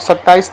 27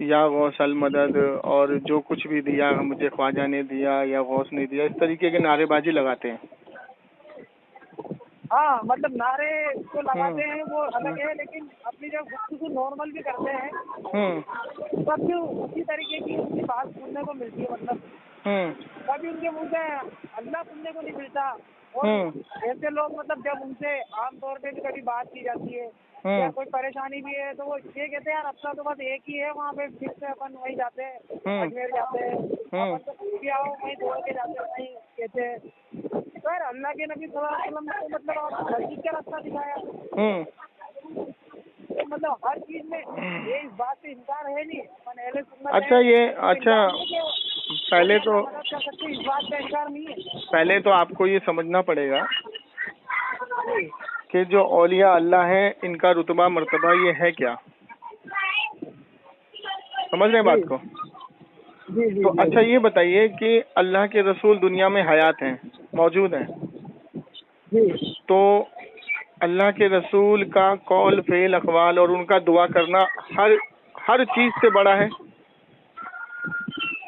یا غوث المدد اور جو کچھ بھی دیا مجھے خواجہ نے دیا یا غوث نے دیا، اس طریقے کے نعرے بازی لگاتے ہیں. ہاں مطلب نعرے جو لگاتے ہیں وہ الگ ہے، لیکن اپنی جب گفتگو نارمل بھی کرتے ہیں تب بھی اسی طریقے کی ان کی بات سننے کو ملتی ہے. مطلب کبھی ان کے منہ سے اللہ سننے کو نہیں ملتا. اور ایسے لوگ مطلب جب ان سے عام طور پہ بھی کبھی بات کی جاتی ہے یا کوئی پریشانی بھی ہے تو وہ یہ کہتے ہیں یار اپنا تو بس ایک ہی ہے، وہاں پہ پھر سے اپن وہیں جاتے ہیں، اجمیر جاتے ہیں، اپن تو کچھ بھی آؤ وہیں دوڑ کے جاتے ہیں، وہیں کہتے ہیں. سر اللہ کے نبی صلی اللہ علیہ وسلم نے مطلب آپ مسجد کا راستہ دکھایا. مطلب ہر چیز میں یہ اس بات سے انکار ہے نہیں. اہل سنت اچھا یہ پہلے تو اس بات کا انکار نہیں ہے. پہلے تو آپ کو یہ سمجھنا پڑے گا کہ جو اولیاء اللہ ہیں ان کا رتبہ مرتبہ یہ ہے کیا. سمجھ رہے ہیں بات کو؟ تو اچھا یہ بتائیے کہ اللہ کے رسول دنیا میں حیات ہیں، موجود ہیں، تو اللہ کے رسول کا قول فعل اقوال اور ان کا دعا کرنا ہر چیز سے بڑا ہے.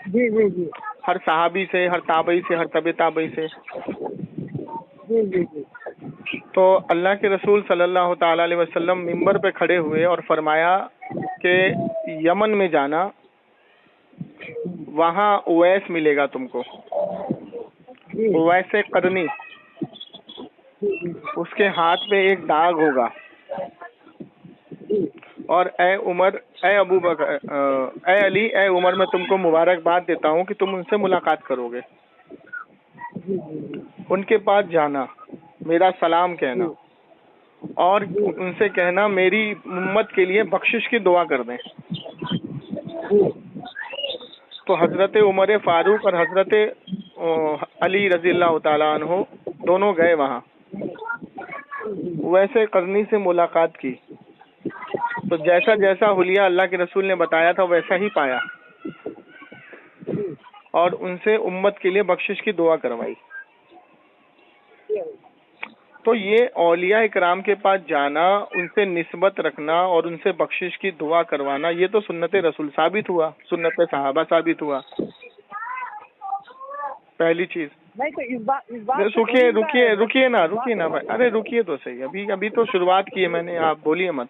جی جی جی ہر صحابی سے، ہر تابعی سے، ہر طبع تابعی سے. جی جی جی تو اللہ کے رسول صلی اللہ تعالی علیہ وسلم ممبر پہ کھڑے ہوئے اور فرمایا کہ یمن میں جانا، وہاں اویس ملے گا تم کو، اویس قرنی. اس کے ہاتھ پہ ایک داغ ہوگا، اور اے عمر، اے ابو بکر، اے علی، اے عمر، میں تم کو مبارکباد دیتا ہوں کہ تم ان سے ملاقات کرو گے. ان کے پاس جانا، میرا سلام کہنا، اور ان سے کہنا میری امت کے لیے بخشش کی دعا کر دیں. تو حضرت عمر فاروق اور حضرت علی رضی اللہ تعالیٰ عنہ دونوں گئے وہاں، ویسے قرنی سے ملاقات کی. تو جیسا جیسا حلیہ اللہ کے رسول نے بتایا تھا ویسا ہی پایا، اور ان سے امت کے لیے بخشش کی دعا کروائی. تو یہ اولیاء اکرام کے پاس جانا، ان سے نسبت رکھنا اور ان سے بخشش کی دعا کروانا، یہ تو سنت رسول ثابت ہوا، سنت صحابہ ثابت ہوا. پہلی چیز. نہیں تو اس بات رکیے نا بھائی، ارے رکیے تو صحیح، ابھی تو شروعات کی ہے میں نے، آپ بولیے مت.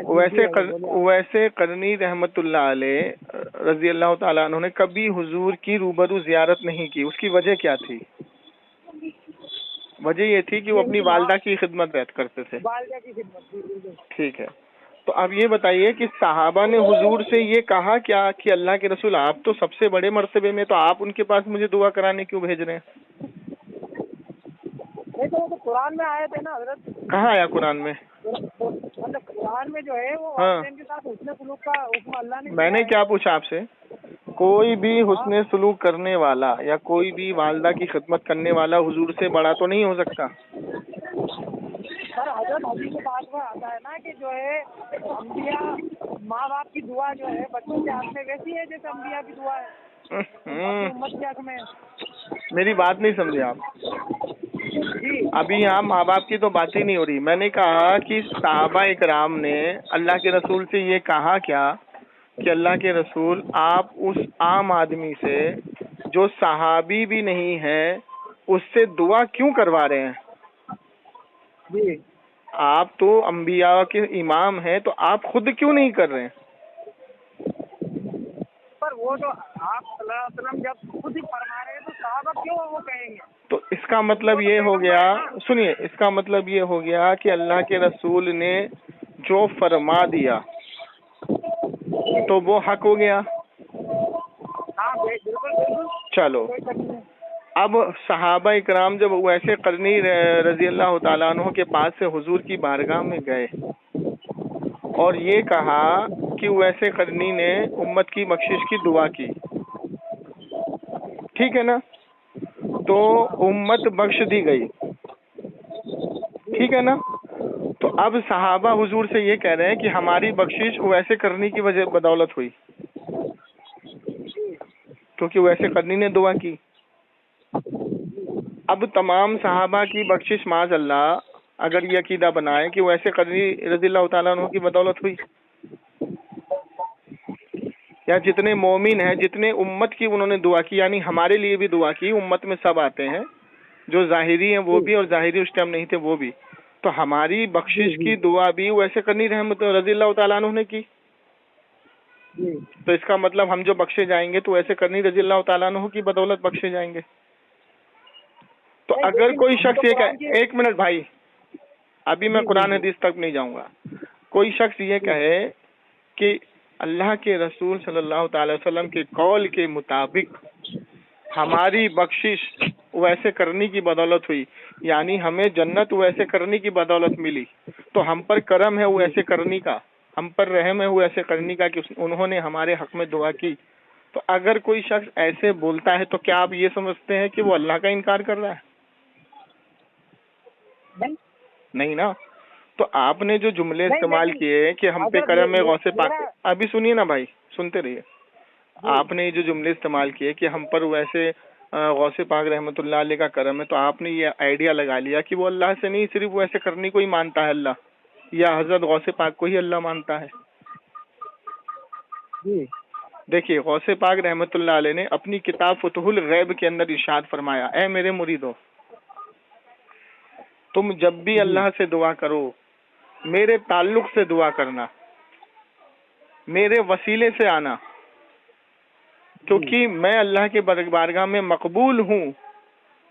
ویسے قرنی رحمت اللہ علیہ رضی اللہ تعالیٰ عنہ نے کبھی حضور کی روبرو زیارت نہیں کی. اس کی وجہ کیا تھی؟ وجہ یہ تھی کہ وہ اپنی والدہ کی خدمت کرتے تھے. ٹھیک ہے. تو اب یہ بتائیے کہ صحابہ نے حضور سے یہ کہا کیا کہ اللہ کے رسول آپ تو سب سے بڑے مرتبے میں، تو آپ ان کے پاس مجھے دعا کرانے کیوں بھیج رہے ہیں؟ نہیں تو وہ قرآن میں آئے تھے نا حضرت. کہاں آیا قرآن میں؟ مطلب قرآن میں جو ہے وہ والدین کے ساتھ حسن سلوک کا حکم اللہ نے. میں نے کیا پوچھا آپ سے؟ کوئی بھی حسن سلوک کرنے والا یا کوئی بھی والدہ کی خدمت کرنے والا حضور سے بڑا تو نہیں ہو سکتا. سر حضرت حدیث کے بات میں آتا ہے نا کہ جو ہے انبیاء ماں باپ کی دعا جو ہے بچوں کے ہاتھ میں ویسی ہے جیسے انبیاء کی دعا ہے امت کے حق میں. میری بات نہیں سمجھے آپ. ابھی یہاں ماں باپ کی تو بات ہی نہیں ہو رہی. میں نے کہا کہ صحابہ اکرام نے اللہ کے رسول سے یہ کہا کیا کہ اللہ کے رسول آپ اس عام آدمی سے جو صحابی بھی نہیں ہے اس سے دعا کیوں کروا رہے ہیں؟ جی آپ تو انبیاء کے امام ہیں، تو آپ خود کیوں نہیں کر رہے ہیں؟ پر وہ تو آپ صلی اللہ علیہ وسلم جب خود ہی فرما رہے ہیں تو صحابہ کیوں وہ کہیں گے؟ تو اس کا مطلب یہ ہو گیا، سنیے، اس کا مطلب یہ ہو گیا کہ اللہ کے رسول نے جو فرما دیا تو وہ حق ہو گیا. ہاں بالکل. چلو اب صحابہ اکرام جب ویسے قرنی رضی اللہ تعالیٰ عنہ کے پاس سے حضور کی بارگاہ میں گئے اور یہ کہا کہ ویسے قرنی نے امت کی بخشش کی دعا کی، ٹھیک ہے نا، تو امت بخش دی گئی، ٹھیک ہے نا. تو اب صحابہ حضور سے یہ کہہ رہے ہیں کہ ہماری بخشش ویسے کرنی کی وجہ بدولت ہوئی، کیونکہ ویسے قرنی نے دعا کی. اب تمام صحابہ کی بخشش معاذ اللہ اگر یہ عقیدہ بنائے کہ ویسے قرنی رضی اللہ تعالیٰ عنہ کی بدولت ہوئی، کیا جتنے مومن ہیں، جتنے امت کی انہوں نے دعا کی، یعنی ہمارے لیے بھی دعا کی، امت میں سب آتے ہیں، جو ظاہری ہیں وہ بھی اور ظاہری اس ٹائم نہیں تھے وہ بھی، تو ہماری بخشش کی دعا بھی ویسے کرنی رحمت رضی اللہ تعالیٰ عنہ نے کی، تو اس کا مطلب ہم جو بخشے جائیں گے تو ویسے کرنی رضی اللہ تعالیٰ عنہ کی بدولت بخشے جائیں گے. تو اگر کوئی شخص یہ کہے، ایک منٹ بھائی، ابھی میں قرآن حدیث تک نہیں جاؤں گا، کوئی شخص یہ کہے کہ اللہ کے رسول صلی اللہ تعالی وسلم کے قول کے مطابق ہماری بخشش ویسے کرنے کی بدولت ہوئی، یعنی ہمیں جنت ویسے کرنے کی بدولت ملی، تو ہم پر کرم ہے وہ ایسے کرنے کا، ہم پر رحم ہے وہ ایسے کرنے کا کہ انہوں نے ہمارے حق میں دعا کی. تو اگر کوئی شخص ایسے بولتا ہے تو کیا آپ یہ سمجھتے ہیں کہ وہ اللہ کا انکار کر رہا ہے؟ نہیں نا. تو آپ نے جو جملے استعمال کیے کہ ہم پہ کرم ہے غوث پاک، ابھی سنیے نا بھائی، سنتے رہیے. آپ نے جو جملے استعمال کیے کہ ہم پر ویسے غوث پاک رحمۃ اللہ علیہ کا کرم ہے، تو آپ نے یہ آئیڈیا لگا لیا کہ وہ اللہ سے نہیں، صرف ویسے کرنے کو ہی مانتا ہے اللہ، یا حضرت غوث پاک کو ہی اللہ مانتا ہے. دیکھیے غوث پاک رحمۃ اللہ علیہ نے اپنی کتاب فتح الغیب کے اندر ارشاد فرمایا، اے میرے مریدو، تم جب بھی اللہ سے دعا کرو میرے تعلق سے دعا کرنا، میرے وسیلے سے آنا، کیونکہ میں اللہ کے بارگاہ میں مقبول ہوں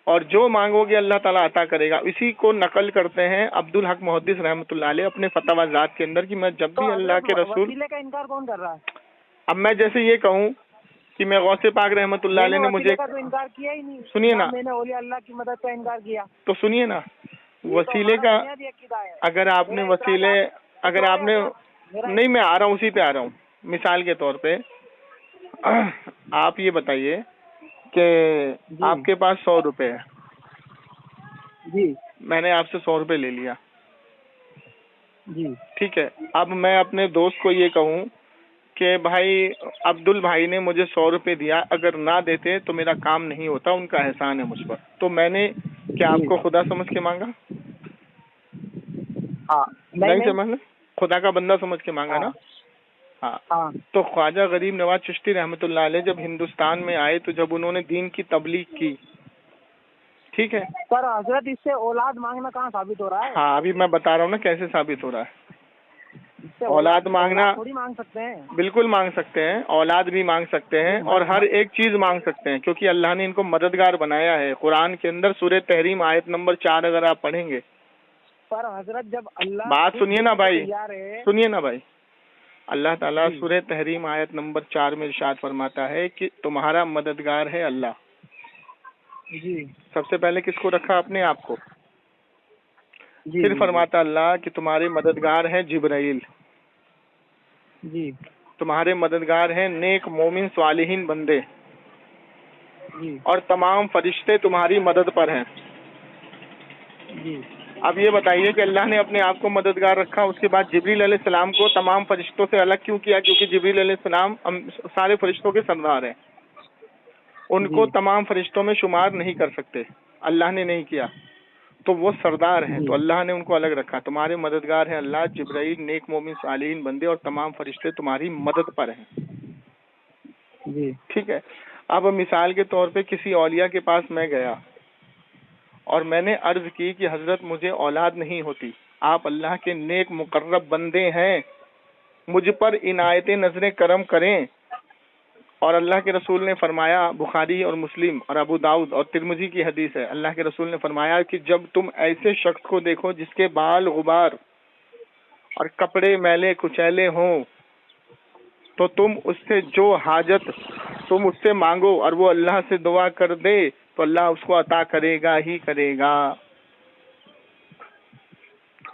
اور جو مانگو گے اللہ تعالیٰ عطا کرے گا. اسی کو نقل کرتے ہیں عبدالحق محدث رحمۃ اللہ علیہ اپنے فتاوی ذات کے اندر کہ میں جب بھی اللہ کے رسول، وسیلے کا انکار کون کر رہا ہے؟ اب میں جیسے یہ کہوں کہ میں غوث پاک رحمۃ اللہ علیہ نے مجھے، انکار کیا ہی نہیں، سنیے نا، میں نے اولیاء اللہ کی مدد کا انکار کیا، تو سنیے نا، وسیلے کا اگر آپ نے وسیلے، اگر آپ نے، نہیں میں آ رہا ہوں، اسی پہ آ رہا ہوں. مثال کے طور پہ آپ یہ بتائیے کہ آپ کے پاس 100 روپے ہے، جی میں نے آپ سے 100 روپے لے لیا، جی ٹھیک ہے. اب میں اپنے دوست کو یہ کہوں کہ بھائی عبدل بھائی نے مجھے 100 روپے دیا، اگر نہ دیتے تو میرا کام نہیں ہوتا، ان کا احسان ہے مجھ پر، تو میں نے کیا آپ کو خدا سمجھ کے مانگا؟ نہیں سمجھ، خدا کا بندہ سمجھ کے مانگا نا. ہاں. تو خواجہ غریب نواز چشتی رحمۃ اللہ علیہ جب ہندوستان میں آئے تو جب انہوں نے دین کی تبلیغ کی، ٹھیک ہے، پر حضرت اس سے اولاد مانگنا کہاں ثابت ہو رہا ہے؟ ہاں ابھی میں بتا رہا ہوں نا کیسے ثابت ہو رہا ہے. اولاد مانگنا تھوڑی مانگ سکتے ہیں، بالکل مانگ سکتے ہیں، اولاد بھی مانگ سکتے ہیں اور ہر ایک چیز مانگ سکتے ہیں، کیونکہ اللہ نے ان کو مددگار بنایا ہے. قرآن کے اندر سورہ تحریم آیت نمبر 4 اگر آپ پڑھیں گے، پر حضرت جب اللہ، بات سنیے نا بھائی، سنیے نا بھائی، اللہ تعالیٰ سورہ تحریم آیت نمبر 4 میں ارشاد فرماتا ہے کہ تمہارا مددگار ہے اللہ. جی سب سے پہلے کس کو رکھا؟ اپنے آپ کو. پھر فرماتا اللہ کہ تمہارے مددگار ہیں جبرائیل، جی تمہارے مددگار ہیں نیک مومن صالحین بندے، جی اور تمام فرشتے تمہاری مدد پر ہیں. جی اب یہ بتائیے کہ اللہ نے اپنے آپ کو مددگار رکھا، اس کے بعد جبریل علیہ السلام کو تمام فرشتوں سے الگ کیوں کیا؟ کیونکہ جبریل علیہ السلام سارے فرشتوں کے سردار ہیں، ان کو تمام فرشتوں میں شمار نہیں کر سکتے، اللہ نے نہیں کیا، تو وہ سردار ہیں، تو اللہ نے ان کو الگ رکھا. تمہارے مددگار ہیں اللہ، جبرائیل، نیک مومن صالحین بندے، اور تمام فرشتے تمہاری مدد پر ہیں. جی ٹھیک ہے. اب مثال کے طور پہ کسی اولیاء کے پاس میں گیا اور میں نے عرض کی کہ حضرت مجھے اولاد نہیں ہوتی، آپ اللہ کے نیک مقرب بندے ہیں، مجھ پر عنایت نظر کرم کریں. اور اللہ کے رسول نے فرمایا، بخاری اور مسلم اور ابو داؤد اور ترمذی کی حدیث ہے، اللہ کے رسول نے فرمایا کہ جب تم ایسے شخص کو دیکھو جس کے بال غبار اور کپڑے میلے کچیلے ہوں، تو تم اس سے جو حاجت تم اس سے مانگو اور وہ اللہ سے دعا کر دے تو اللہ اس کو عطا کرے گا ہی کرے گا،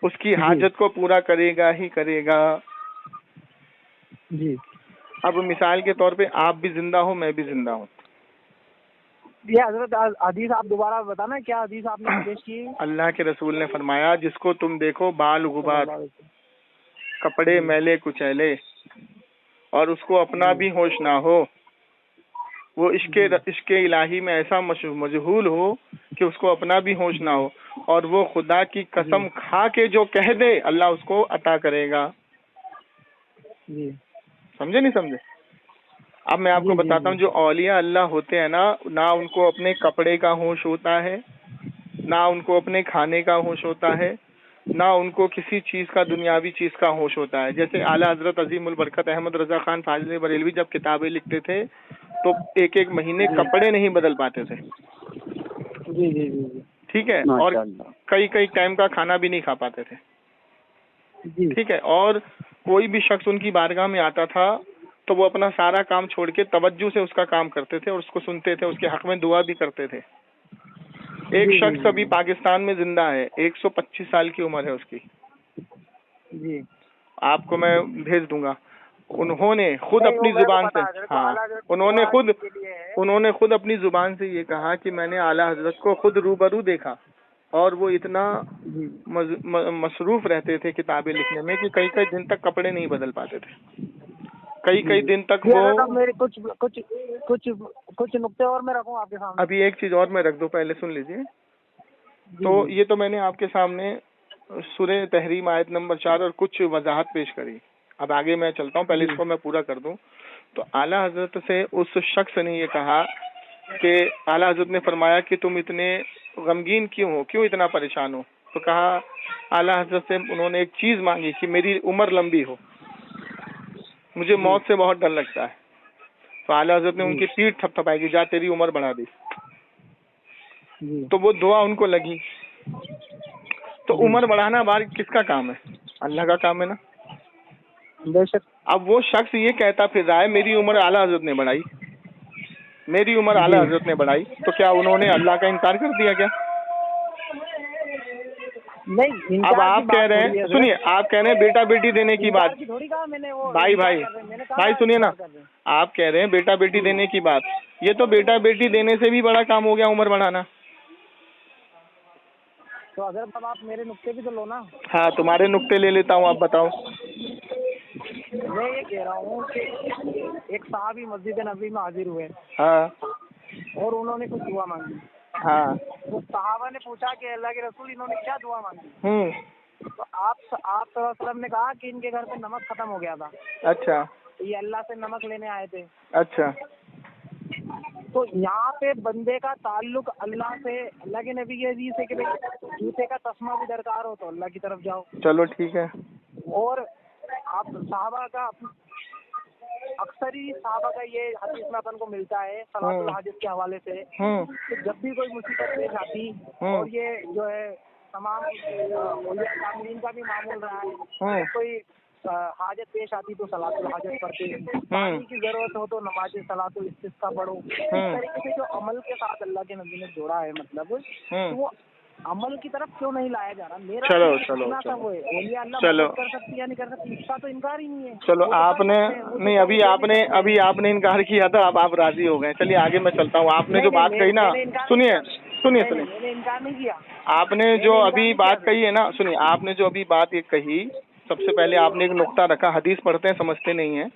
اس کی حاجت کو پورا کرے گا ہی کرے گا. جی اب مثال کے طور پہ آپ بھی زندہ ہو، میں بھی زندہ ہوں. یہ حضرت حدیث آپ دوبارہ بتانا، کیا حدیث آپ نے پیش کی؟ اللہ کے رسول نے فرمایا جس کو تم دیکھو بال غبار، کپڑے میلے کچیلے، اور اس کو اپنا بھی ہوش نہ ہو، وہ عشق الہی میں ایسا مشغول ہو کہ اس کو اپنا بھی ہوش نہ ہو، اور وہ خدا کی قسم کھا کے جو کہہ دے اللہ اس کو عطا کرے گا. جی سمجھے نہیں سمجھے؟ اب میں آپ کو بتاتا ہوں جو اولیاء اللہ ہوتے ہیں نا، نہ ان کو اپنے کپڑے کا ہوش ہوتا ہے، نہ ان کو اپنے کھانے کا ہوش ہوتا ہے، نہ ان کو کسی چیز کا دنیاوی چیز کا ہوش ہوتا ہے. جیسے اعلیٰ حضرت عظیم البرکت احمد رضا خان فاضل بریلوی جب کتابیں لکھتے تھے تو ایک ایک مہینے کپڑے نہیں بدل پاتے تھے. جی جی جی ٹھیک ہے، اور کئی کئی ٹائم کا کھانا بھی نہیں کھا پاتے تھے. جی ٹھیک ہے، اور کوئی بھی شخص ان کی بارگاہ میں آتا تھا تو وہ اپنا سارا کام چھوڑ کے توجہ سے اس کا کام کرتے تھے اور اس کو سنتے تھے، اس کے حق میں دعا بھی کرتے تھے. ایک شخص ابھی پاکستان میں زندہ ہے، 125 سال کی عمر ہے اس کی. جی آپ کو میں بھیج دوں گا. انہوں نے خود اپنی زبان سے، ہاں انہوں نے خود اپنی زبان سے یہ کہا کہ میں نے اعلیٰ حضرت کو خود روبرو دیکھا اور وہ اتنا مصروف رہتے تھے کتابیں لکھنے میں کہ کئی کئی دن تک کپڑے نہیں بدل پاتے تھے. کئی کئی دن تک وہ میرے کچھ نقطے اور میں رکھوں آپ کے سامنے. ابھی ایک چیز اور میں رکھ دوں، پہلے سن لیجئے. تو یہ تو میں نے آپ کے سامنے سورہ تحریم آیت نمبر 4 اور کچھ وضاحت پیش کری. اب آگے میں چلتا ہوں، پہلے اس کو میں پورا کر دوں. تو اعلیٰ حضرت سے اس شخص نے یہ کہا کہ اعلیٰ حضرت نے فرمایا کہ تم اتنے غمگین کیوں ہو، کیوں اتنا پریشان ہو؟ تو کہا اعلیٰ حضرت سے انہوں نے ایک چیز مانگی کہ میری عمر لمبی ہو، مجھے موت سے بہت ڈر لگتا ہے. تو اعلیٰ حضرت نے ان کی پیٹھ تھپ تھپائی کہ جا تیری عمر بڑھا دی. تو وہ دعا ان کو لگی. تو عمر بڑھانا بار کس کا کام ہے؟ اللہ کا کام ہے نا. بے شک. اب وہ شخص یہ کہتا پھر رہا ہے میری عمر اعلیٰ حضرت نے بڑھائی، میری عمر اعلیٰ حضرت نے بڑھائی. تو کیا انہوں نے اللہ کا انکار کر دیا کیا؟ نہیں. اب آپ کہہ رہے ہیں، سنیے، آپ کہہ رہے ہیں بیٹا بیٹی دینے کی بات. بھائی سنیے نا، آپ کہہ رہے ہیں بیٹا بیٹی دینے کی بات. یہ تو بیٹا بیٹی دینے سے بھی بڑا کام ہو گیا عمر بڑھانا. تو اگر تب آپ میرے نقطے بھی تو لو نا. ہاں تمہارے نقطے لے لیتا ہوں، آپ بتاؤ. میں یہ کہہ رہا ہوں کہ ایک صحابی مسجد نبوی میں حاضر ہوئے، ہاں، اور انہوں نے کچھ دعا مانگی. ہاں، تو صحابہ نے پوچھا کہ اللہ کے رسول انہوں نے کیا دعا مانگی؟ تو آپ صلی اللہ علیہ وسلم نے کہا کہ ان کے گھر پہ نمک ختم ہو گیا تھا. اچھا، یہ اللہ سے نمک لینے آئے تھے. اچھا. تو یہاں پہ بندے کا تعلق اللہ سے، اللہ کے نبی کے حدیث ہے کہ جوتے کا تسمہ بھی درکار ہو تو اللہ کی طرف جاؤ. چلو ٹھیک ہے. اور آپ صحابہ کا اکثر ہی صحابہ کا یہ حدیث میں اپن کو ملتا ہے صلاۃ الحاجت کے حوالے سے کہ جب بھی کوئی مصیبت پیش آتی، اور یہ جو ہے تمام تعمیر کا بھی معمول رہا ہے، کوئی حاجت پیش آتی تو صلاۃ الحاجت پڑھتے، پانی کی ضرورت ہو تو نماز صلاۃ الاستسقاء پڑھو. اس طریقے سے جو عمل کے ساتھ اللہ کے نبی نے جوڑا ہے، مطلب وہ عمل کی طرف کیوں نہیں لایا جا رہا؟ میرا چلو کر سکتی یا نہیں کر سکتی، اس کا تو انکار ہی نہیں ہے. چلو آپ نے نہیں، ابھی آپ نے انکار کیا تھا، اب آپ راضی ہو گئے. چلیے آگے میں چلتا ہوں. آپ نے جو بات کہی نا، سنیے، میں نے انکار نہیں کیا. آپ نے جو ابھی بات کہی ہے نا، سنیے، آپ نے جو ابھی بات یہ کہی، سب سے پہلے آپ نے ایک نقطہ رکھا، حدیث پڑھتے ہیں سمجھتے نہیں ہیں.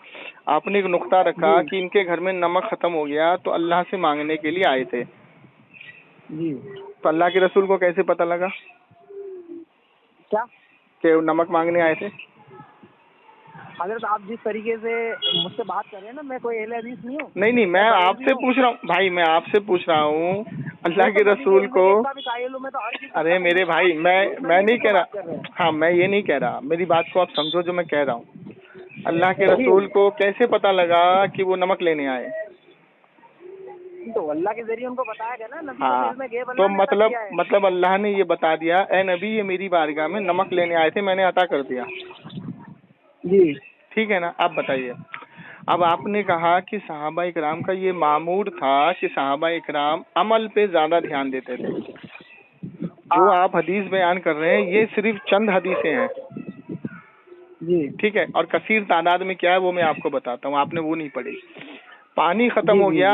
آپ نے ایک نقطہ رکھا کہ ان کے گھر میں نمک ختم ہو گیا تو اللہ سے مانگنے کے لیے آئے تھے. جی. تو اللہ کے رسول کو کیسے پتہ لگا کیا کہ نمک مانگنے آئے تھے؟ حضرت آپ جس طریقے سے مجھ سے بات کر رہے ہیں نا، میں کوئی اہل حدیث نہیں ہوں. نہیں، میں آپ سے پوچھ رہا ہوں بھائی، میں آپ سے پوچھ رہا ہوں اللہ کے رسول کو. ارے میرے بھائی، میں نہیں کہہ رہا، ہاں میں یہ نہیں کہہ رہا، میری بات کو آپ سمجھو جو میں کہہ رہا ہوں. اللہ کے رسول کو کیسے پتہ لگا کہ وہ نمک لینے آئے؟ تو اللہ کے ذریعے ان کو بتایا گیا نا. ہاں، تو مطلب اللہ نے یہ بتا دیا، اے نبی یہ میری بارگاہ میں نمک لینے آئے تھے، میں نے عطا کر دیا. جی ٹھیک ہے نا. آپ بتائیے. اب آپ نے کہا کہ صحابہ اکرام کا یہ معمول تھا کہ صحابہ اکرام عمل پہ زیادہ دھیان دیتے تھے. جو آپ حدیث بیان کر رہے ہیں یہ صرف چند حدیثیں ہیں. جی ٹھیک ہے، اور کثیر تعداد میں کیا ہے وہ میں آپ کو بتاتا ہوں، آپ نے وہ نہیں پڑھی. پانی ختم ہو گیا،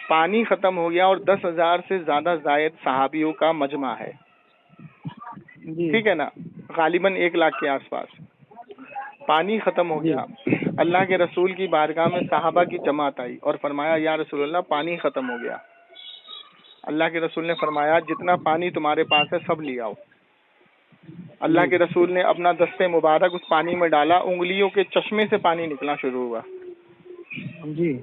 پانی ختم ہو گیا، اور 10,000 سے زیادہ زائد صحابیوں کا مجمع ہے. ٹھیک ہے نا، غالباً 1 لاکھ کے آس پاس. پانی ختم ہو گیا، اللہ کے رسول کی بارگاہ میں صحابہ کی جماعت آئی اور فرمایا یا رسول اللہ پانی ختم ہو گیا. اللہ کے رسول نے فرمایا جتنا پانی تمہارے پاس ہے سب لے آؤ. اللہ کے رسول نے اپنا دست مبارک اس پانی میں ڈالا، انگلیوں کے چشمے سے پانی نکلنا شروع ہوا. جی.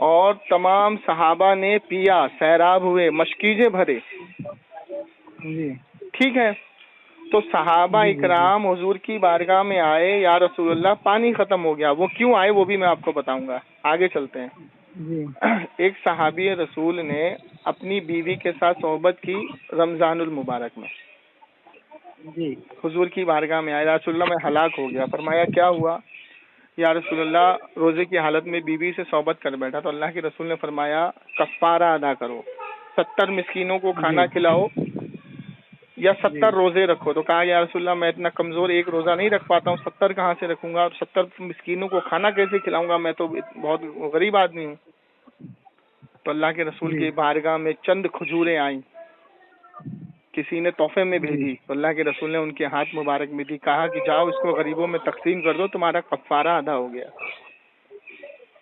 اور تمام صحابہ نے پیا، سیراب ہوئے، مشکیزیں بھرے. جی ٹھیک ہے. تو صحابہ اکرام حضور کی بارگاہ میں آئے، یا رسول اللہ پانی ختم ہو گیا. وہ کیوں آئے وہ بھی میں آپ کو بتاؤں گا. آگے چلتے ہیں. جی ایک صحابی رسول نے اپنی بیوی کے ساتھ صحبت کی رمضان المبارک میں. جی حضور کی بارگاہ میں آئے، یا رسول اللہ میں ہلاک ہو گیا. فرمایا کیا ہوا؟ یا رسول اللہ روزے کی حالت میں بیوی سے صحبت کر بیٹھا. تو اللہ کے رسول نے فرمایا کفارہ ادا کرو، 70 مسکینوں کو کھانا کھلاؤ یا 70 روزے رکھو. تو کہا یا رسول اللہ میں اتنا کمزور ایک روزہ نہیں رکھ پاتا ہوں، 70 کہاں سے رکھوں گا، اور 70 مسکینوں کو کھانا کیسے کھلاؤں گا، میں تو بہت غریب آدمی ہوں. تو اللہ کے رسول کی بارگاہ میں چند کھجوریں آئیں، کسی نے تحفے میں بھیجی. تو اللہ کے رسول نے ان کے ہاتھ مبارک میں دی، کہا کہ جاؤ اس کو غریبوں میں تقسیم کر دو، تمہارا کفارہ ادا ہو گیا.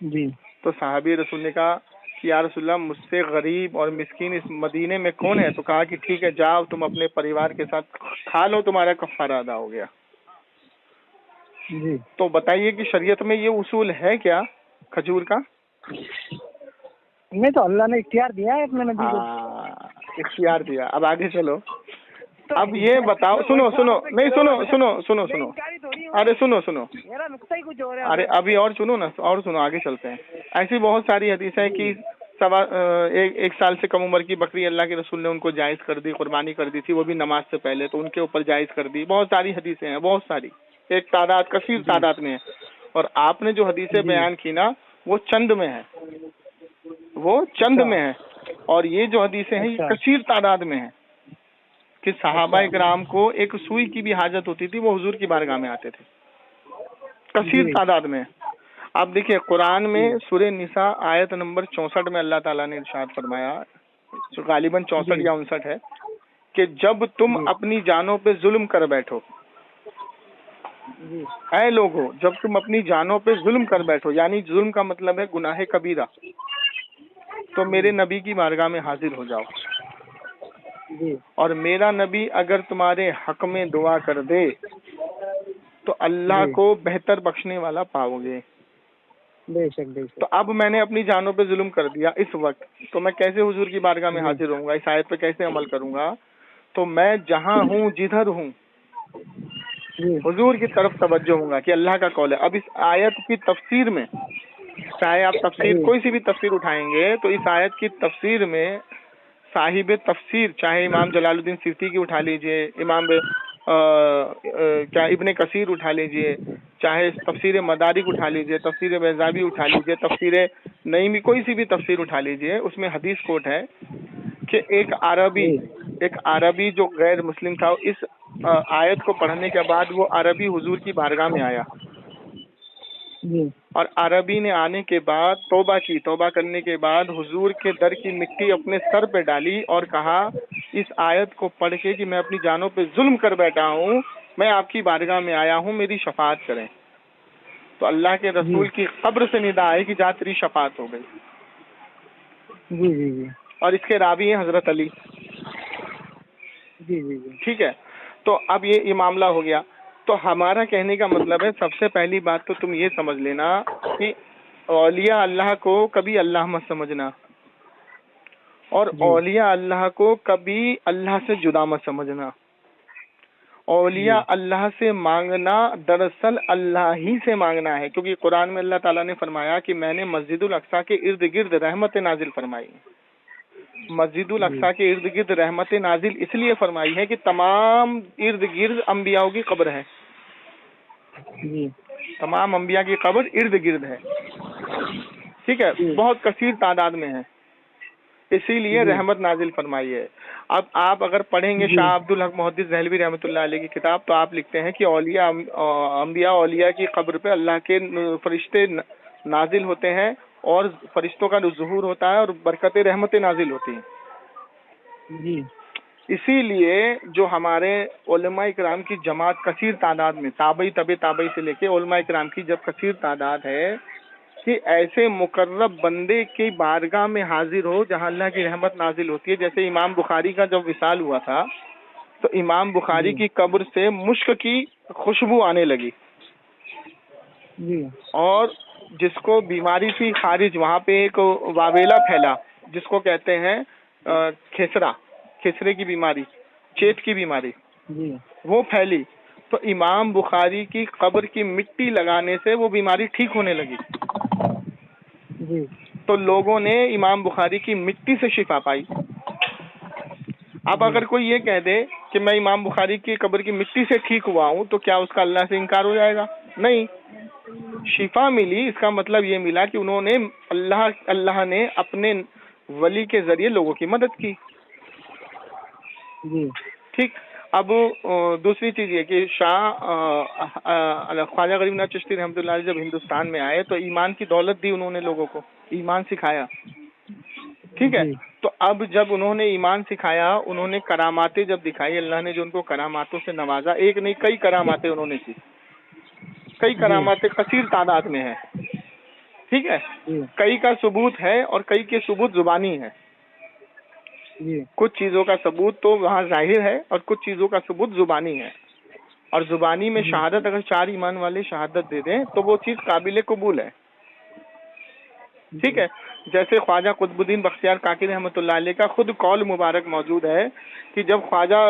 جی تو صحابی رسول نے کہا کہ یا رسول اللہ مجھ سے غریب اور مسکین اس مدینے میں کون ہے؟ تو کہا کہ ٹھیک ہے جاؤ تم اپنے پریوار کے ساتھ کھا لو، تمہارا کفارہ ادا ہو گیا. جی تو بتائیے کہ شریعت میں یہ اصول ہے کیا کھجور کا؟ نہیں تو اللہ نے اختیار دیا ہے اپنے نبی کو. اختیار دیا. اب آگے چلو. اب یہ بتاؤ، سنو نہیں سنو ارے سنو میرا نقطہ ہی کچھ ہو رہا ہے. ارے ابھی اور سنو آگے چلتے ہیں. ایسی بہت ساری حدیث ہے کہ ایک سال سے کم عمر کی بکری اللہ کے رسول نے ان کو جائز کر دی، قربانی کر دی تھی، وہ بھی نماز سے پہلے، تو ان کے اوپر جائز کر دی. بہت ساری حدیثیں ہیں، بہت ساری، ایک تعداد کثیر تعداد میں ہے. اور آپ نے جو حدیثیں بیان کی نا وہ چند میں ہے، اور یہ جو حدیثیں ہیں یہ کثیر تعداد میں ہیں کہ صحابہ اکرام کو ایک سوئی کی بھی حاجت ہوتی تھی، وہ حضور کی بارگاہ میں آتے تھے، کثیر تعداد میں. آپ دیکھیے قرآن میں سورہ نساء آیت نمبر 64 میں اللہ تعالیٰ نے ارشاد فرمایا، جو غالباً 64 یا 59 ہے، کہ جب تم اپنی جانوں پہ ظلم کر بیٹھو، اے لوگو جب تم اپنی جانوں پہ ظلم کر بیٹھو، یعنی ظلم کا مطلب ہے گناہ کبیرہ، تو میرے نبی کی بارگاہ میں حاضر ہو جاؤ، اور میرا نبی اگر تمہارے حق میں دعا کر دے تو اللہ کو بہتر بخشنے والا پاؤ گے. بے شک تو اب میں نے اپنی جانوں پہ ظلم کر دیا اس وقت، تو میں کیسے حضور کی بارگاہ میں حاضر ہوں گا، اس آیت پہ کیسے عمل کروں گا؟ تو میں جہاں ہوں جدھر ہوں حضور کی طرف توجہ ہوں گا کہ اللہ کا قول ہے. اب اس آیت کی تفسیر میں چاہے آپ تفسیر کوئی سی بھی تفسیر اٹھائیں گے تو اس آیت کی تفسیر میں صاحب تفسیر چاہے امام جلال الدین سیوطی کی اٹھا لیجئے، امام کیا ابن کثیر اٹھا لیجئے، چاہے تفسیر مدارک اٹھا لیجئے، تفسیر بیضاوی اٹھا لیجئے، تفسیر نعیمی کوئی سی بھی تفسیر اٹھا لیجئے، اس میں حدیث کوٹ ہے کہ ایک عربی جو غیر مسلم تھا، اس آیت کو پڑھنے کے بعد وہ عربی حضور کی بارگاہ میں آیا، اور عربی نے آنے کے بعد توبہ کرنے کے بعد حضور کے در کی مٹی اپنے سر پہ ڈالی اور کہا اس آیت کو پڑھ کے کہ میں اپنی جانوں پہ ظلم کر بیٹھا ہوں، میں آپ کی بارگاہ میں آیا ہوں، میری شفاعت کریں. تو اللہ کے رسول کی قبر سے ندا آئی کہ جا تیری شفاعت ہو گئی. اور اس کے راوی ہیں حضرت علی. ٹھیک ہے. تو اب یہ معاملہ ہو گیا. تو ہمارا کہنے کا مطلب ہے سب سے پہلی بات تو تم یہ سمجھ لینا کہ اولیاء اللہ کو کبھی اللہ مت سمجھنا، اور اولیاء اللہ کو کبھی اللہ سے جدا مت سمجھنا. اولیاء اللہ سے مانگنا دراصل اللہ ہی سے مانگنا ہے، کیونکہ قرآن میں اللہ تعالیٰ نے فرمایا کہ میں نے مسجد الاقصیٰ کے ارد گرد رحمت نازل فرمائی. مسجد الاقصیٰ کے ارد گرد رحمت نازل اس لیے فرمائی ہے کہ تمام ارد گرد انبیاء کی قبر ہے، تمام انبیاء کی قبر ارد گرد ہے. ٹھیک ہے، بہت کثیر تعداد میں ہے، اسی لیے رحمت نازل فرمائی ہے. اب آپ اگر پڑھیں گے شاہ عبد الحق محدث دہلوی رحمۃ اللہ علیہ کی کتاب تو آپ لکھتے ہیں کہ انبیاء اولیاء کی قبر پہ اللہ کے فرشتے نازل ہوتے ہیں اور فرشتوں کا ظہور ہوتا ہے اور برکت رحمت نازل ہوتی ہیں. اسی لیے جو ہمارے علماء اکرام کی جماعت کثیر تعداد میں تابعی سے لے کے علماء اکرام کی جب کثیر تعداد ہے کہ ایسے مقرب بندے کی بارگاہ میں حاضر ہو جہاں اللہ کی رحمت نازل ہوتی ہے. جیسے امام بخاری کا جب وصال ہوا تھا تو امام بخاری کی قبر سے مشک کی خوشبو آنے لگی، اور جس کو بیماری تھی خارج، وہاں پہ ایک واویلا پھیلا جس کو کہتے ہیں کھسرے کی بیماری، چیت کی بیماری، جی وہ پھیلی، تو امام بخاری کی قبر کی مٹی لگانے سے وہ بیماری ٹھیک ہونے لگی. جی تو لوگوں نے امام بخاری کی مٹی سے شفا پائی. اب اگر کوئی یہ کہہ دے کہ میں امام بخاری کی قبر کی مٹی سے ٹھیک ہوا ہوں تو کیا اس کا اللہ سے انکار ہو جائے گا؟ نہیں، شفا ملی، اس کا مطلب یہ ملا کہ انہوں نے اللہ نے اپنے ولی کے ذریعے لوگوں کی مدد کی. جی ٹھیک. اب دوسری چیز یہ کہ خواجہ غریب نواز چشتی رحمۃ اللہ علیہ جب ہندوستان میں آئے تو ایمان کی دولت دی انہوں نے لوگوں کو، ایمان سکھایا. ٹھیک ہے. تو اب جب انہوں نے ایمان سکھایا، انہوں نے کراماتیں جب دکھائی، اللہ نے جو ان کو کراماتوں سے نوازا، ایک نہیں کئی کراماتیں انہوں نے کی، کئی کراماتیں کثیر تعداد میں ہیں. ٹھیک ہے. کئی کا ثبوت ہے اور کئی کے ثبوت زبانی ہے. کچھ چیزوں کا ثبوت تو وہاں ظاہر ہے اور کچھ چیزوں کا ثبوت زبانی ہے. اور زبانی میں شہادت اگر 4 ایمان والے شہادت دے دیں تو وہ چیز قابل قبول ہے. ٹھیک ہے. جیسے خواجہ قطب الدین بختیار کاکی رحمۃ اللہ علیہ کا خود قول مبارک موجود ہے کہ جب خواجہ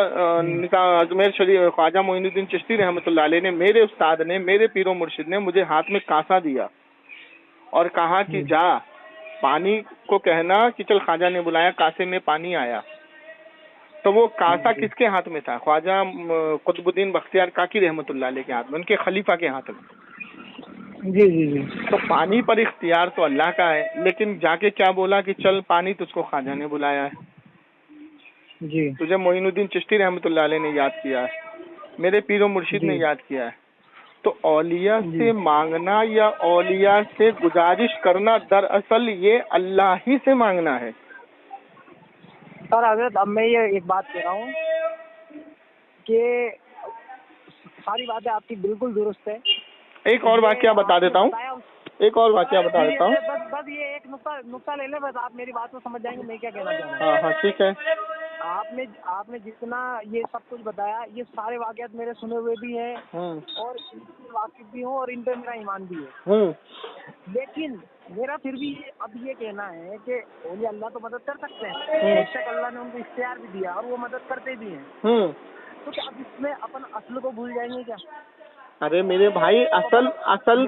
اجمیر شریف خواجہ معین الدین چشتی رحمۃ اللہ علیہ نے، میرے استاد نے، میرے پیر و مرشد نے مجھے ہاتھ میں کاسا دیا اور کہا کہ جا پانی کو کہنا کہ چل خواجہ نے بلایا، کاسے میں پانی آیا، تو وہ کاسا کس کے ہاتھ میں تھا؟ خواجہ قطب الدین بختیار کاکی رحمۃ اللہ علیہ کے ہاتھ میں، ان کے خلیفہ کے ہاتھ میں. جی جی جی. تو پانی پر اختیار تو اللہ کا ہے، لیکن جا کے کیا بولا کہ چل پانی، تجھ کو خواجہ نے بلایا ہے. جی تجھے معین الدین چشتی رحمۃ اللہ علیہ نے یاد کیا ہے، میرے پیر و مرشد نے یاد کیا ہے. تو اولیاء سے مانگنا یا اولیاء سے گزارش کرنا دراصل یہ اللہ ہی سے مانگنا ہے. سر حضرت اب میں یہ ایک بات کہہ رہا ہوں کہ ساری باتیں آپ کی بالکل درست ہے. ایک اور واقعہ بتا دیتا ہوں، بس یہ ایک نقطہ لے لیں، بس آپ میری بات کو سمجھ جائیں گے میں کیا کہنا چاہ رہا ہوں. ہاں ہاں ٹھیک ہے. آپ نے جتنا یہ سب کچھ بتایا، یہ سارے واقعات میرے سنے ہوئے بھی ہیں اور ان سے واقف بھی ہوں اور ان پہ میرا ایمان بھی ہے. لیکن میرا پھر بھی اب یہ کہنا ہے کہ اولیاء اللہ تو مدد کر سکتے ہیں، بے شک اللہ نے ان کو اختیار بھی دیا اور وہ مدد کرتے بھی ہیں. تو کیا اب اس میں اپن اصل کو بھول جائیں گے کیا؟ ارے میرے بھائی اصل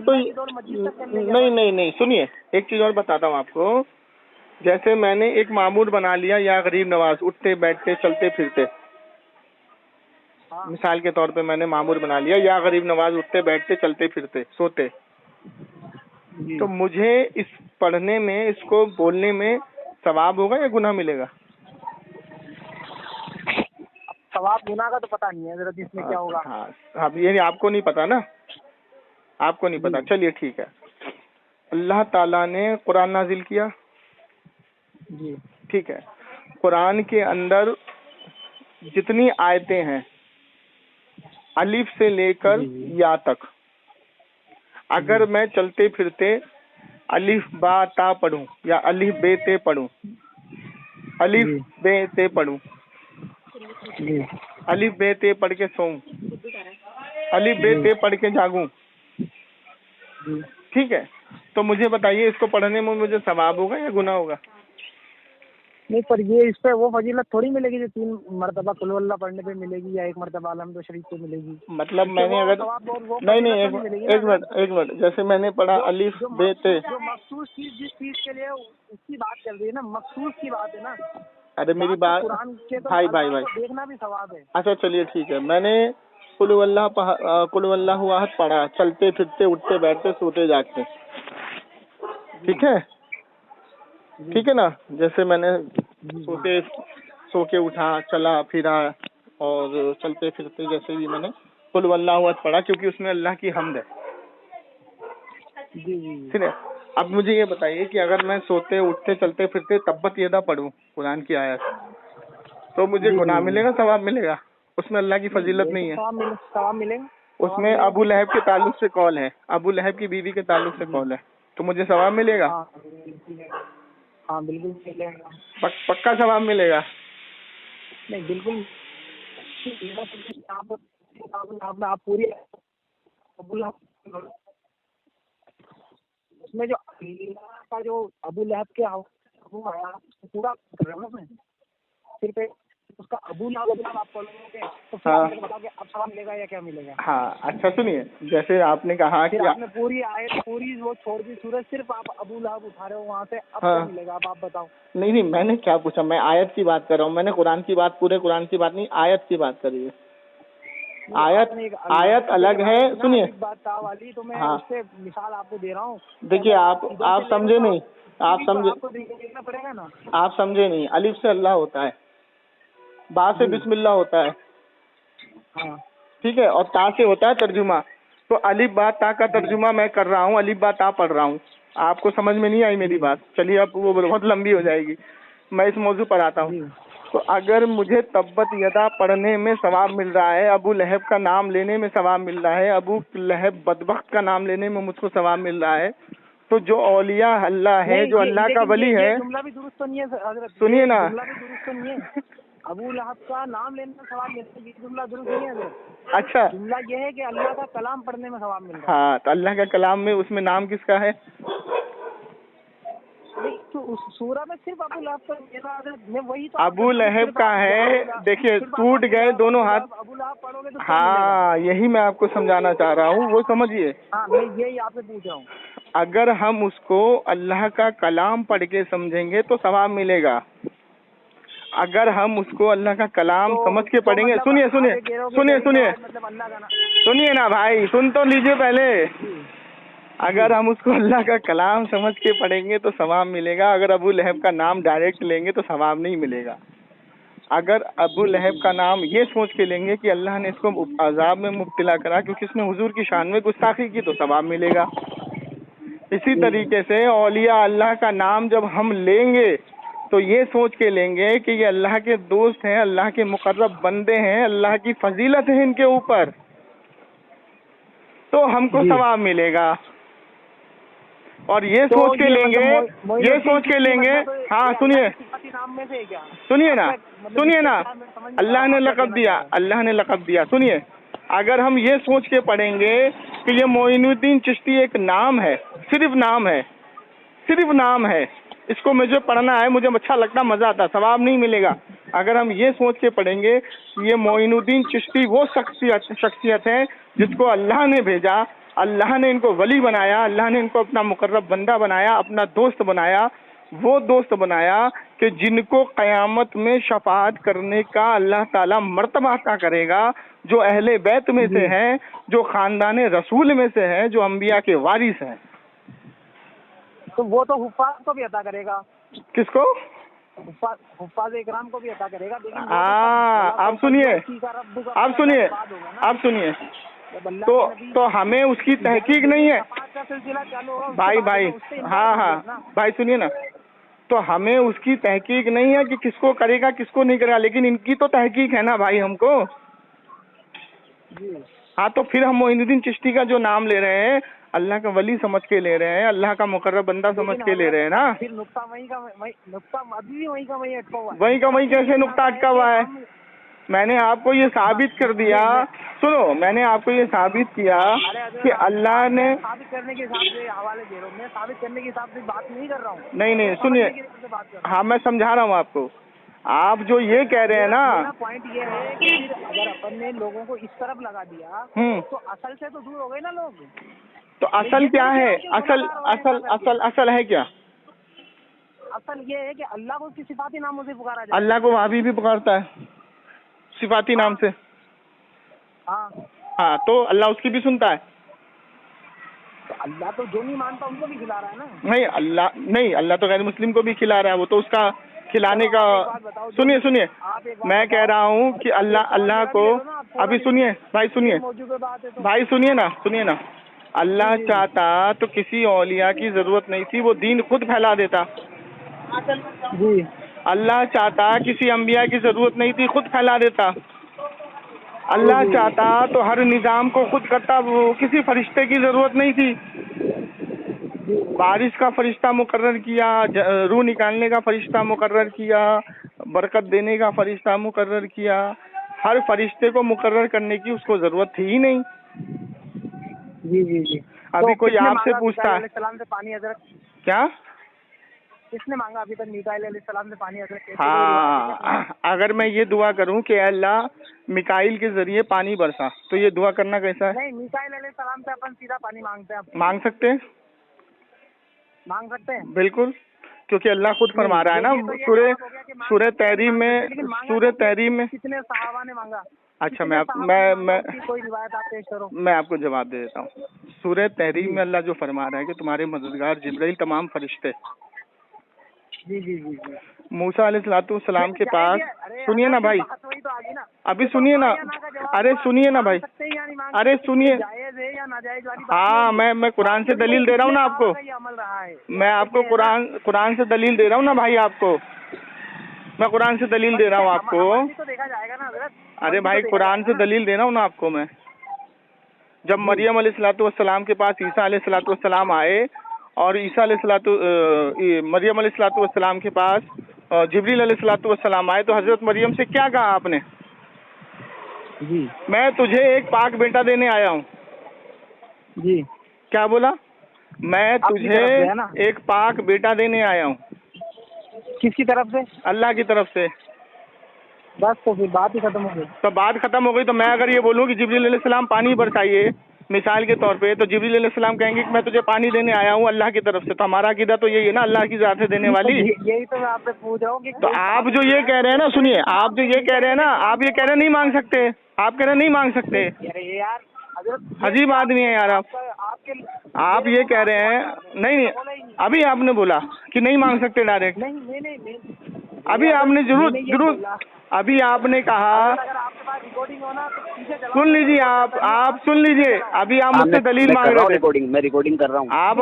تو نہیں سنیے، ایک چیز اور بتاتا ہوں آپ کو. جیسے میں نے ایک معمول بنا لیا یا غریب نواز، اٹھتے بیٹھتے چلتے پھرتے، مثال کے طور پہ میں نے معمول بنا لیا یا غریب نواز، اٹھتے بیٹھتے چلتے پھرتے سوتے، تو مجھے اس پڑھنے میں، اس کو بولنے میں ثواب ہوگا یا گناہ ملے گا؟ ثواب گناہ کا تو پتہ نہیں ہے ضرورت اس میں کیا ہوگا. ہاں یہ آپ کو نہیں پتا نا، آپ کو نہیں پتا. چلیے ٹھیک ہے. اللہ تعالیٰ نے قرآن نازل کیا. جی ٹھیک ہے. قرآن کے اندر جتنی آیتیں ہیں الف سے لے کر یا تک، اگر میں چلتے پھرتے الف با تا پڑھوں یا الف بے تے پڑھوں، الف بے تے پڑھوں، الف بے تے پڑھ کے سوؤں، الف بے تے پڑھ کے جاگوں، ٹھیک ہے، تو مجھے بتائیے اس کو پڑھنے میں مجھے ثواب ہوگا یا گناہ ہوگا؟ نہیں، پر یہ اس پہ وہ فضیلت تھوڑی ملے گی جو 3 مرتبہ قل ہو اللہ پڑھنے پہ ملے گی یا 1 مرتبہ الحمد شریف پہ ملے گی. مطلب میں نے اگر نہیں ایک منٹ جیسے میں نے پڑھا الف بے تے، جو مخصوص چیز جس چیز کے لیے اس کی بات چل رہی ہے نا، مخصوص کی بات ہے نا. ارے میری بات بھائی دیکھنا بھی ثواب ہے. اچھا چلیے ٹھیک ہے. میں نے قل هو اللہ احد پڑھا، چلتے پھرتے اٹھتے بیٹھتے سوتے جاگتے، ٹھیک ہے، ٹھیک ہے نا. جیسے میں نے سو کے اٹھا، چلا پھرا اور چلتے پھرتے جیسے بھی میں نے قل اللہ احد پڑھا، کیونکہ اس میں اللہ کی حمد ہے. ٹھیک ہے. اب مجھے یہ بتائیے کہ اگر میں سوتے اٹھتے چلتے پھرتے تبت یدا پڑھوں قرآن کی آیت، تو مجھے گناہ ملے گا ثواب ملے گا؟ اس میں اللہ کی فضیلت نہیں ہے. ثواب ملے گا. اس میں ابو لہب کے تعلق سے قول ہے، ابو لہب کی بیوی کے تعلق سے قول ہے، تو مجھے ثواب ملے گا؟ ہاں بالکل ملے گا. پکا ثواب ملے گا؟ نہیں بالکل. آپ پوری اس میں جو اللہ کا جو ابو لہب کے وہ آیا پورا میں صرف اس کا ابو لہب آپ پڑھو گے تو پھر آپ بتاؤ کہ اب ثواب ملے گا یا کیا ملے گا؟ ہاں اچھا سنیے، جیسے آپ نے کہا کہ آپ نے پوری آیت پوری وہ چھوڑ دی سورج، صرف آپ ابو لہب اٹھا رہے ہو وہاں سے، اب کیا ملے گا؟ اب آپ بتاؤ۔ نہیں میں نے کیا پوچھا، میں آیت کی بات کر رہا ہوں، میں نے قرآن کی بات، پورے قرآن کی بات نہیں، آیت کی بات کری ہے۔ آیت الگ ہے، سنیے بات والی تو میں اس سے مثال آپ کو دے رہا ہوں۔ دیکھیے آپ سمجھے نہیں، آپ سمجھے، آپ کو دیکھنا پڑے گا نا، آپ سمجھے نہیں، الف سے اللہ ہوتا ہے، با سے بسم اللہ ہوتا ہے، ہاں ٹھیک ہے، اور تا سے ہوتا ہے ترجمہ۔ تو الف با تا کا ترجمہ میں کر رہا ہوں، الف با تا پڑھ رہا ہوں، آپ کو سمجھ میں نہیں آئی میری بات؟ چلیے اب وہ بہت لمبی ہو جائے گی، میں اس موضوع پر آتا ہوں۔ تو اگر مجھے تبت یدا پڑھنے میں ثواب مل رہا ہے، ابو لہب کا نام لینے میں ثواب مل رہا ہے، ابو لہب بدبخت کا نام لینے میں مجھ کو ثواب مل رہا ہے، تو جو اولیاء اللہ ہے، جو اللہ کا ولی ہے، جملہ بھی درست تو نہیں ہے حضرت، سنیے نا، جملہ بھی درست تو نہیں ہے، ابو لہب کا نام لینے میں ثواب ملتا ہے، یہ جملہ درست نہیں ہے حضرت۔ اچھا جملہ یہ ہے کہ اللہ کا کلام پڑھنے میں ثواب مل رہا ہے۔ ہاں، تو اللہ کا کلام میں اس میں نام کس کا ہے؟ سورہ میں صرف ابو لہب کا، میں وہی تو ابو لہب کا ہے، دیکھیے ٹوٹ گئے دونوں ہاتھ، ابو لہب پڑھو گے تو ہاں یہی میں آپ کو سمجھانا چاہ رہا ہوں، وہ سمجھیے۔ ہاں میں یہی آپ سے پوچھ رہا ہوں، اگر ہم اس کو اللہ کا کلام پڑھ کے سمجھیں گے تو ثواب ملے گا، اگر ہم اس کو اللہ کا کلام سمجھ کے پڑھیں گے، سنیے سنیے سنیے سنیے سنیے نا بھائی، سن تو لیجیے پہلے، اگر ہم اس کو اللہ کا کلام سمجھ کے پڑھیں گے تو ثواب ملے گا، اگر ابو لہب کا نام ڈائریکٹ لیں گے تو ثواب نہیں ملے گا۔ اگر ابو لہب کا نام یہ سوچ کے لیں گے کہ اللہ نے اس کو عذاب میں مبتلا کرا کیونکہ اس نے حضور کی شان میں گستاخی کی، تو ثواب ملے گا۔ اسی طریقے سے اولیاء اللہ کا نام جب ہم لیں گے تو یہ سوچ کے لیں گے کہ یہ اللہ کے دوست ہیں، اللہ کے مقرب بندے ہیں، اللہ کی فضیلت ہے ان کے اوپر، تو ہم کو ثواب ملے گا۔ اور یہ سوچ کے لیں گے، یہ سوچ کے لیں گے، ہاں سنیے سنیے نا سنیے نا، اللہ نے لقب دیا، اللہ نے لقب دیا، سنیے، اگر ہم یہ سوچ کے پڑھیں گے کہ یہ معین الدین چشتی ایک نام ہے، صرف نام ہے، صرف نام ہے، اس کو مجھے پڑھنا ہے، مجھے اچھا لگتا، مزہ آتا، ثواب نہیں ملے گا۔ اگر ہم یہ سوچ کے پڑھیں گے یہ معین الدین چشتی وہ شخصیت ہے جس کو اللہ نے بھیجا، اللہ نے ان کو ولی بنایا، اللہ نے ان کو اپنا مقرب بندہ بنایا، اپنا دوست بنایا، وہ دوست بنایا کہ جن کو قیامت میں شفاعت کرنے کا اللہ تعالیٰ مرتبہ عطا کرے گا، جو اہل بیت میں سے ہیں، جو خاندان رسول میں سے ہیں، جو انبیاء کے وارث ہیں۔ تو وہ تو حفاظ کو بھی عطا کرے گا، کس کو؟ حفاظ اکرام کو بھی عطا کرے گا، لیکن آپ سنیے، آپ سنیے، آپ سنیے، تو ہمیں اس کی تحقیق نہیں ہے بھائی، ہاں ہاں بھائی سنیے نا، تو ہمیں اس کی تحقیق نہیں ہے کہ کس کو کرے گا کس کو نہیں کرے گا، لیکن ان کی تو تحقیق ہے نا بھائی ہم کو۔ ہاں تو پھر ہم معین الدین چشتی کا جو نام لے رہے ہیں اللہ کا ولی سمجھ کے لے رہے ہیں، اللہ کا مقرب بندہ سمجھ کے لے رہے ہیں نا، پھر نقطہ وہیں کا وہیں کیسے نقطہ اٹکا ہوا ہے؟ میں نے آپ کو یہ ثابت کر دیا، سنو، میں نے آپ کو یہ ثابت کیا کہ اللہ نے ثابت کرنے کے حساب سے حوالے دے رہا ہوں، میں ثابت کرنے کے حساب سے بات نہیں کر رہا ہوں۔ نہیں سنیے، ہاں میں سمجھا رہا ہوں آپ کو، آپ جو یہ کہہ رہے ہیں نا، پوائنٹ یہ ہے کہ پھر اگر اپن نے لوگوں کو اس طرف لگا دیا تو اصل سے تو دور ہو گئے نا لوگ۔ تو اصل کیا ہے؟ اصل ہے کیا؟ اصل یہ ہے کہ اللہ کو اس کی صفاتی ناموں سے پکارا جائے۔ اللہ کو وہابی بھی پکارتا ہے صفاتی نام سے، ہاں تو اللہ اس کی بھی سنتا ہے؟ تو اللہ تو جو نہیں مانتا ان کو بھی کھلا رہا ہے نا۔ نہیں، اللہ تو غیر مسلم کو بھی کھلا رہا ہے، وہ تو اس کا کھلانے کا، سنیے، میں کہہ رہا ہوں کہ اللہ کو، ابھی سنیے بھائی، سنیے نا، اللہ چاہتا تو کسی اولیاء کی ضرورت نہیں تھی، وہ دین خود پھیلا دیتا۔ جی، اللہ چاہتا کسی انبیاء کی ضرورت نہیں تھی، خود پھیلا دیتا۔ اللہ چاہتا تو ہر نظام کو خود کرتا، وہ کسی فرشتے کی ضرورت نہیں تھی۔ بارش کا فرشتہ مقرر کیا، روح نکالنے کا فرشتہ مقرر کیا، برکت دینے کا فرشتہ مقرر کیا، ہر فرشتے کو مقرر کرنے کی اس کو ضرورت تھی ہی نہیں۔ جی جی جی۔ ابھی کوئی آپ سے پوچھتا ہے السلام سے پانی حضرت کیا؟ کس نے مانگا ابھی تک میکائیل علیہ السلام سے پانی حضرت؟ ہاں اگر میں یہ دعا کروں کہ اے اللہ میکائیل کے ذریعے پانی برسا تو یہ دعا کرنا کیسا ہے؟ نہیں، میکائیل علیہ السلام سے اپن سیدھا پانی مانگتے ہیں. مانگ سکتے ہیں، مانگ سکتے ہیں بالکل، کیونکہ اللہ خود فرما رہا ہے نا سورہ تحریم میں کتنے صحابہ نے مانگا؟ اچھا کوئی روایت آپ پیش کرو. میں آپ کو جواب دے دیتا ہوں. سورہ تحریم میں اللہ جو فرما رہا ہے کہ تمہارے مددگار جبرائیل تمام فرشتے جی جی جی جی موسیٰ علیہ السلام کے پاس، سنیے نا بھائی، ابھی سنیے نا، ارے سنیے نا بھائی، ارے سنیے، ہاں میں قرآن سے دلیل دے رہا ہوں نا آپ کو، میں آپ کو قرآن سے دلیل دے رہا ہوں نا بھائی، آپ کو میں قرآن سے دلیل دے رہا ہوں آپ کو. ارے بھائی قرآن سے دلیل دے رہا ہوں نا آپ کو میں. جب مریم علیہ السلام کے پاس عیسیٰ علیہ السلام آئے اور عیسیٰ علیہ مریم علیہ السلام کے پاس جبریل علیہ السلام آئے تو حضرت مریم سے کیا کہا آپ نے؟ جی میں تجھے ایک پاک بیٹا دینے آیا ہوں. جی کیا بولا؟ میں تجھے ایک پاک بیٹا دینے آیا ہوں. کس کی طرف سے؟ اللہ کی طرف سے. بس تو پھر بات ہی ختم ہو گئی. تو بات ختم ہو گئی. تو میں اگر یہ بولوں کہ جبریل علیہ السلام پانی برسائیے مثال کے طور پہ، تو جبریل علیہ السلام کہیں گے کہ میں تجھے پانی دینے آیا ہوں اللہ کی طرف سے. تو ہمارا عقیدہ تو یہی ہے نا، اللہ کی ذات سے دینے والی. یہی تو میں آپ سے پوچھ رہا ہوں. تو آپ جو یہ کہہ رہے ہیں نا، سنیے، آپ جو یہ کہہ رہے ہیں نا، آپ یہ کہہ رہے ہیں نہیں مانگ سکتے، آپ کہہ رہے ہیں نہیں مانگ سکتے. عجیب آدمی ہے یار آپ یہ کہہ رہے ہیں. نہیں ابھی آپ نے بولا کہ نہیں مانگ سکتے ڈائریکٹ. ابھی آپ نے ضرور ابھی آپ نے کہا، سن لیجیے، آپ سن لیجیے. ابھی آپ مجھ سے دلیل مانگ رہے تھے، میں ریکارڈنگ کر رہا ہوں. آپ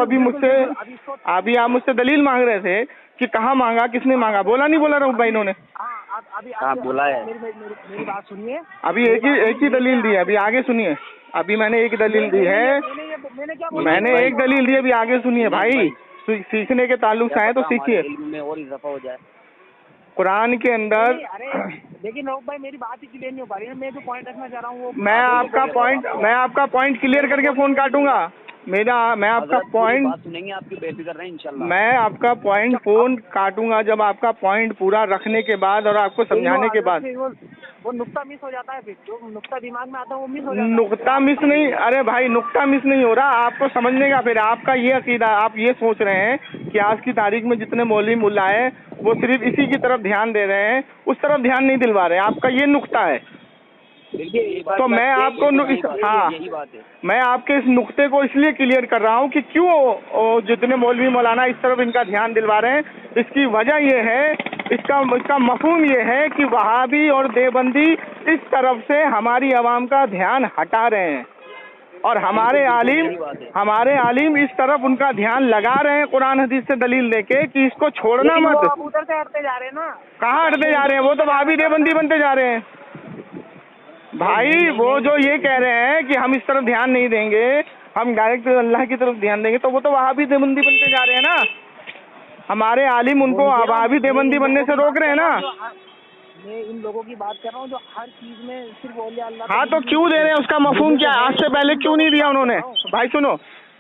ابھی آپ مجھ سے دلیل مانگ رہے تھے کہ کہاں مانگا، کس نے مانگا. بولا نہیں بولا رہا بھائی انہوں نے؟ ہاں بولا ہے. میری بات سنیے. ابھی ایک ہی دلیل دی ہے. ابھی آگے سنیے. ابھی میں نے ایک دلیل دی ہے، میں نے ایک دلیل دی. ابھی آگے سنیے بھائی، سیکھنے کے تعلق سے آئے تو سیکھیے. میں اور اضافہ ہو جائے. قرآن کے اندر لیکن روب بھائی میری بات ہی کلیئر نہیں ہو پا رہی ہے. میں جو پوائنٹ رکھنا چاہ رہا ہوں وہ میں آپ کا پوائنٹ کلیئر کر کے فون کاٹوں گا. میں آپ کا پوائنٹ سنیں گے، آپ کی بے فکر رہیں انشاءاللہ. میں آپ کا پوائنٹ فون کاٹوں گا جب آپ کا پوائنٹ پورا رکھنے کے بعد اور آپ کو سمجھانے کے بعد. وہ نقطہ مس ہو جاتا ہے. پھر جو نقطہ دماغ میں آتا ہے وہ مس ہو جاتا ہے. نقطہ مس نہیں، ارے بھائی نقطہ مس نہیں ہو رہا. آپ کو سمجھنے کا پھر آپ کا یہ عقیدہ، آپ یہ سوچ رہے ہیں کہ آج کی تاریخ میں جتنے مولوی ملا ہیں وہ صرف اسی کی طرف دھیان دے رہے ہیں، اس طرف دھیان نہیں دلوا رہے. آپ کا یہ نقطہ ہے. تو میں آپ کو میں آپ کے اس نقطے کو اس لیے کلیئر کر رہا ہوں کہ کیوں جتنے مولوی مولانا اس طرف ان کا دھیان دلوا رہے ہیں. اس کی وجہ یہ ہے، اس کا مفہوم یہ ہے کہ وہابی اور دیوبندی اس طرف سے ہماری عوام کا دھیان ہٹا رہے ہیں اور ہمارے عالم اس طرف ان کا دھیان لگا رہے ہیں قرآن حدیث سے دلیل دے کے کہ اس کو چھوڑنا مت. ادھر سے ہٹتے جا رہے ہیں نا. کہاں ہٹتے جا رہے ہیں؟ وہ تو وہابی دیوبندی بنتے جا رہے ہیں بھائی. وہ جو یہ کہہ رہے ہیں کہ ہم اس طرف دھیان نہیں دیں گے، ہم ڈائریکٹ اللہ کی طرف دھیان دیں گے، تو وہ تو وہابی دیوبندی بنتے جا رہے ہیں نا. ہمارے عالم ان کو وہابی دیوبندی بننے سے روک رہے ہیں نا. میں ان لوگوں کی بات کر رہا ہوں جو ہر چیز میں صرف اولیاء اللہ. ہاں تو کیوں دے رہے ہیں؟ اس کا مفہوم کیا ہے؟ آج سے پہلے کیوں نہیں دیا انہوں نے؟ بھائی سنو،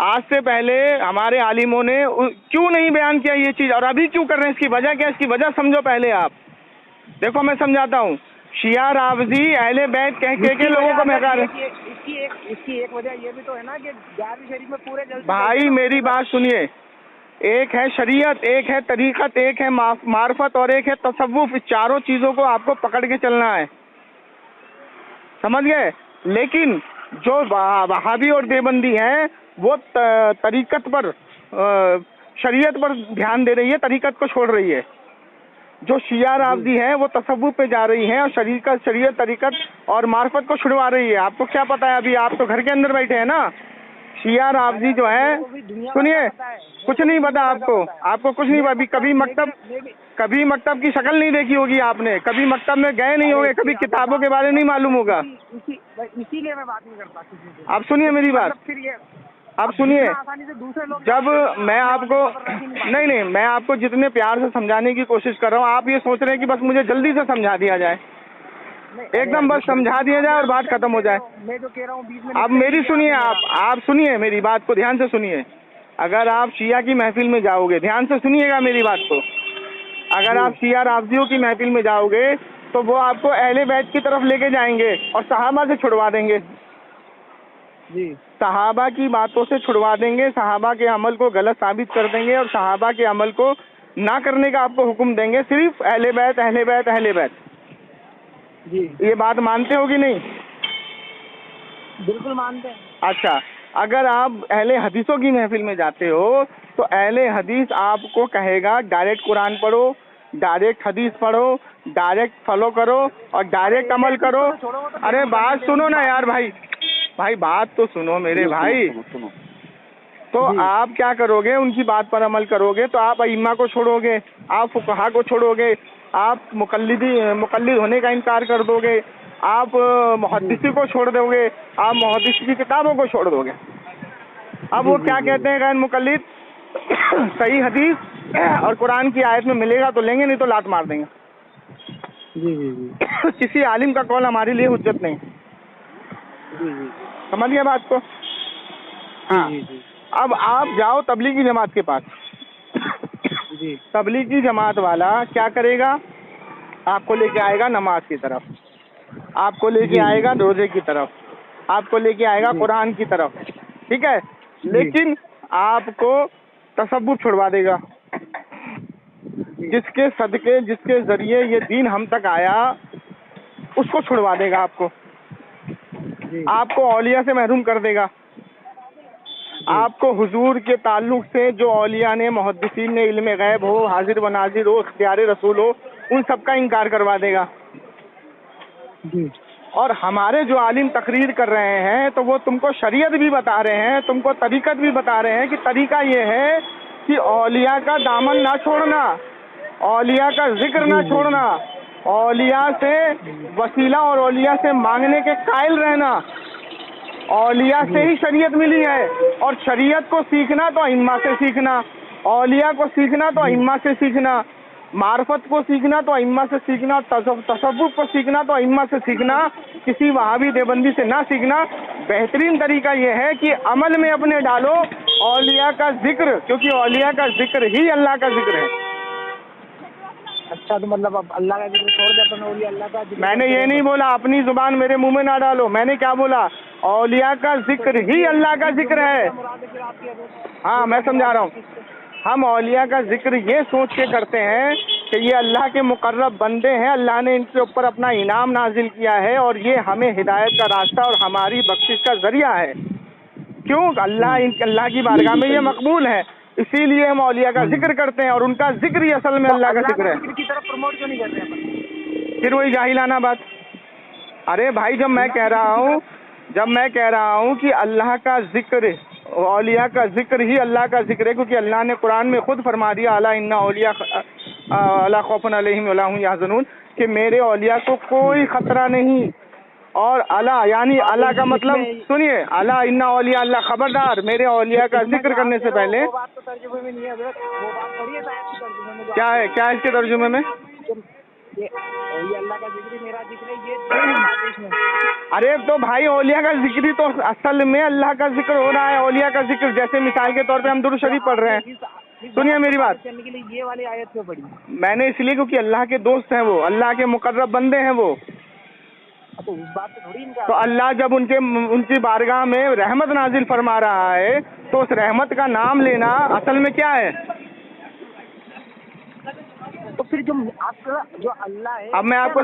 آج سے پہلے ہمارے عالموں نے کیوں نہیں بیان کیا یہ چیز، اور ابھی کیوں کر رہے ہیں؟ اس کی وجہ کیا ہے؟ اس کی وجہ سمجھو پہلے آپ. دیکھو میں سمجھاتا ہوں. شیعہ رافضی اہل بیت کہہ کے لوگوں کو مہکا رہے. اس کی ایک وجہ یہ بھی تو ہے نا کہ 11ویں شریف میں پورے جلسے. بھائی میری بات سنیے. ایک ہے شریعت، ایک ہے طریقت، ایک ہے معرفت اور ایک ہے تصوف. اس چاروں چیزوں کو آپ کو پکڑ کے چلنا ہے، سمجھ گئے؟ لیکن جو وہابی اور دیوبندی ہیں وہ طریقت پر، شریعت پر دھیان دے رہی ہے، طریقت کو چھوڑ رہی ہے. جو شیعہ رافضی ہیں وہ تصوف پہ جا رہی ہیں اور شریعت طریقت اور معرفت کو چھڑوا رہی ہے. آپ کو کیا پتا ہے؟ ابھی آپ تو گھر کے اندر بیٹھے ہیں نا. شیعہ رافضی جو ہے، سنیے، کچھ نہیں پتا آپ کو کچھ نہیں پتا. کبھی مکتب کی شکل نہیں دیکھی ہوگی آپ نے، کبھی مکتب میں گئے نہیں ہوگے، کبھی کتابوں کے بارے نہیں معلوم ہوگا. اسی لیے میں بات نہیں کرتا. آپ سنیے میری بات، اب سنیے. جب میں آپ کو نہیں میں آپ کو جتنے پیار سے سمجھانے کی کوشش کر رہا ہوں، آپ یہ سوچ رہے ہیں کہ بس مجھے جلدی سے سمجھا دیا جائے. ایک دم بس سمجھا دیا جائے اور بات ختم ہو جائے. میں جو کہہ رہا ہوں بیچ میں اب میری سنیے, آپ سنیے میری بات کو دھیان سے سنیے. اگر آپ شیعہ کی محفل میں جاؤ گے, دھیان سے سنیے گا میری بات کو, اگر آپ شیعہ رافضیوں کی محفل میں جاؤ گے تو وہ آپ کو اہل بیت کی طرف لے کے جائیں گے اور صحابہ سے چھڑوا دیں گے. جی صحابہ کی باتوں سے چھڑوا دیں گے, صحابہ کے عمل کو غلط ثابت کر دیں گے اور صحابہ کے عمل کو نہ کرنے کا آپ کو حکم دیں گے, صرف اہل بیت اہل بیت اہل بیت. جی یہ بات مانتے ہو کہ نہیں؟ بالکل مانتے ہیں. اچھا, اگر آپ اہل حدیثوں کی محفل میں جاتے ہو تو اہل حدیث آپ کو کہے گا ڈائریکٹ قرآن پڑھو, ڈائریکٹ حدیث پڑھو, ڈائریکٹ فالو کرو اور ڈائریکٹ عمل کرو. ارے بات سنو نا یار بھائی بات تو سنو میرے بھائی. تو آپ کیا کرو گے, ان کی بات پر عمل کرو گے تو آپ ائمہ کو چھوڑو گے, آپ فقہا کو چھوڑو گے, آپ مقلد ہونے کا انکار کر دو گے, آپ محدثی کو چھوڑ دو گے, آپ محدث کی کتابوں کو چھوڑ دو گے. اب وہ کیا کہتے ہیں غیر مقلد, صحیح حدیث اور قرآن کی آیت میں ملے گا تو لیں گے, نہیں تو لات مار دیں گے. جی جی جی کسی عالم کا قول ہمارے لیے حجت نہیں. سمجھ گئے بات کو؟ ہاں. اب آپ جاؤ تبلیغی جماعت کے پاس, جی تبلیغی جماعت والا کیا کرے گا, آپ کو لے کے آئے گا نماز کی طرف, آپ کو لے کے آئے گا روزے کی طرف, آپ کو لے کے آئے گا قرآن کی طرف, ٹھیک ہے, لیکن آپ کو تصوف چھڑوا دے گا. جس کے صدقے, جس کے ذریعے یہ دین ہم تک آیا, اس کو چھڑوا دے گا. آپ کو اولیاء سے محروم کر دے گا. آپ کو حضور کے تعلق سے جو اولیاء نے, محدثین نے, علم غیب ہو, حاضر و ناظر ہو, اختیار رسول ہو, ان سب کا انکار کروا دے گا. اور ہمارے جو عالم تقریر کر رہے ہیں تو وہ تم کو شریعت بھی بتا رہے ہیں, تم کو طریقت بھی بتا رہے ہیں کہ طریقہ یہ ہے کہ اولیاء کا دامن نہ چھوڑنا, اولیاء کا ذکر نہ چھوڑنا, اولیاء سے وسیلہ اور اولیاء سے مانگنے کے قائل رہنا. اولیاء سے ہی شریعت ملی ہے, اور شریعت کو سیکھنا تو ائمہ سے سیکھنا, اولیاء کو سیکھنا تو ائمہ سے سیکھنا, معرفت کو سیکھنا تو ائمہ سے سیکھنا, تصوف کو سیکھنا تو ائمہ سے سیکھنا, کسی وہابی دیوبندی سے نہ سیکھنا. بہترین طریقہ یہ ہے کہ عمل میں اپنے ڈالو اولیاء کا ذکر, کیونکہ اولیاء کا ذکر ہی اللہ کا ذکر ہے. اچھا, تو مطلب اب اللہ کا ذکر چھوڑ دیا تو اللہ کا ذکر. میں نے یہ نہیں بولا, اپنی زبان میرے منہ میں نہ ڈالو. میں نے کیا بولا, اولیاء کا ذکر ہی اللہ کا ذکر ہے. ہاں میں سمجھا رہا ہوں. ہم اولیاء کا ذکر یہ سوچ کے کرتے ہیں کہ یہ اللہ کے مقرب بندے ہیں, اللہ نے ان کے اوپر اپنا انعام نازل کیا ہے اور یہ ہمیں ہدایت کا راستہ اور ہماری بخشش کا ذریعہ ہے. کیوں؟ اللہ کی بارگاہ میں یہ مقبول ہے, اسی لیے ہم اولیاء کا ذکر کرتے ہیں, اور ان کا ذکر ہی اصل میں اللہ کا ذکر ہے. کی طرف پروموٹ کیوں نہیں کر رہے ہیں؟ پھر وہی جاہلانہ بات. ارے بھائی, جب میں کہہ رہا ہوں کہ اللہ کا ذکر, اولیاء کا ذکر ہی اللہ کا ذکر ہے, کیونکہ اللہ نے قرآن میں خود فرما دیا الا ان اولیاء لا خوف علیہم ولا هم یحزنون, کہ میرے اولیاء کو کوئی خطرہ نہیں. اور اللہ یعنی اللہ کا مطلب سنیے, الا ان اولیاء اللہ, خبردار میرے اولیاء کا ذکر کرنے سے پہلے. وہ بات تو ترجمے میں نہیں ہے حضرت, وہ بات پڑھیے شاید ترجمے میں. کیا ہے اس کے ترجمے میں؟ یہ اللہ کا ذکر ہی میرا ذکر ہے, یہ. ارے تو بھائی, اولیاء کا ذکر ہی تو اصل میں اللہ کا ذکر ہو رہا ہے. اولیاء کا ذکر جیسے مثال کے طور پہ ہم درود شریف پڑھ رہے ہیں. سنیے میری بات, یہ والی آیت کیوں پڑھی میں نے اس لیے کیونکہ اللہ کے دوست ہیں وہ, اللہ کے مقرب بندے ہیں وہ. تو اس بات سے تھوڑی انکار. تو اللہ جب ان کی بارگاہ میں رحمت نازل فرما رہا ہے تو اس رحمت کا نام لینا اصل میں کیا ہے؟ تو پھر جو اللہ ہے. اب میں آپ کو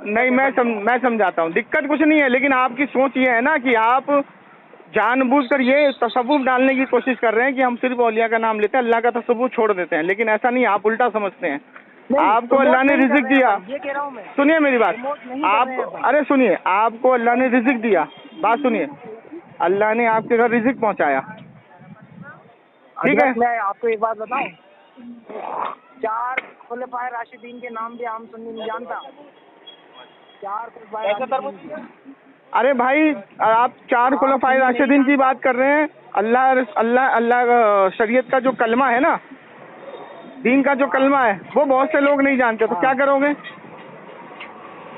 میں سمجھاتا ہوں. دقت کچھ نہیں ہے, لیکن آپ کی سوچ یہ ہے نا کہ آپ جان بوجھ کر یہ تصوف ڈالنے کی کوشش کر رہے ہیں کہ ہم صرف اولیاء کا نام لیتے ہیں, اللہ کا تصوف چھوڑ دیتے ہیں. لیکن ایسا نہیں, آپ الٹا سمجھتے ہیں. آپ کو اللہ نے رزق دیا, سنیے میری بات, ارے سنیے, آپ کو اللہ نے رزق دیا, بات سنیے, اللہ نے آپ کے گھر رزق پہنچایا, ٹھیک ہے. میں آپ کو ایک بات بتاؤں, 4 خلفائے راشدین کے نام بھی عام سنی نہیں جانتا. 4 خلفائے راشدین. ارے بھائی, آپ 4 خلفائے راشدین کی بات کر رہے ہیں. اللہ شریعت کا جو کلمہ ہے نا, دین کا جو کلمہ ہے, وہ بہت سے لوگ نہیں جانتے. تو کیا کرو گے؟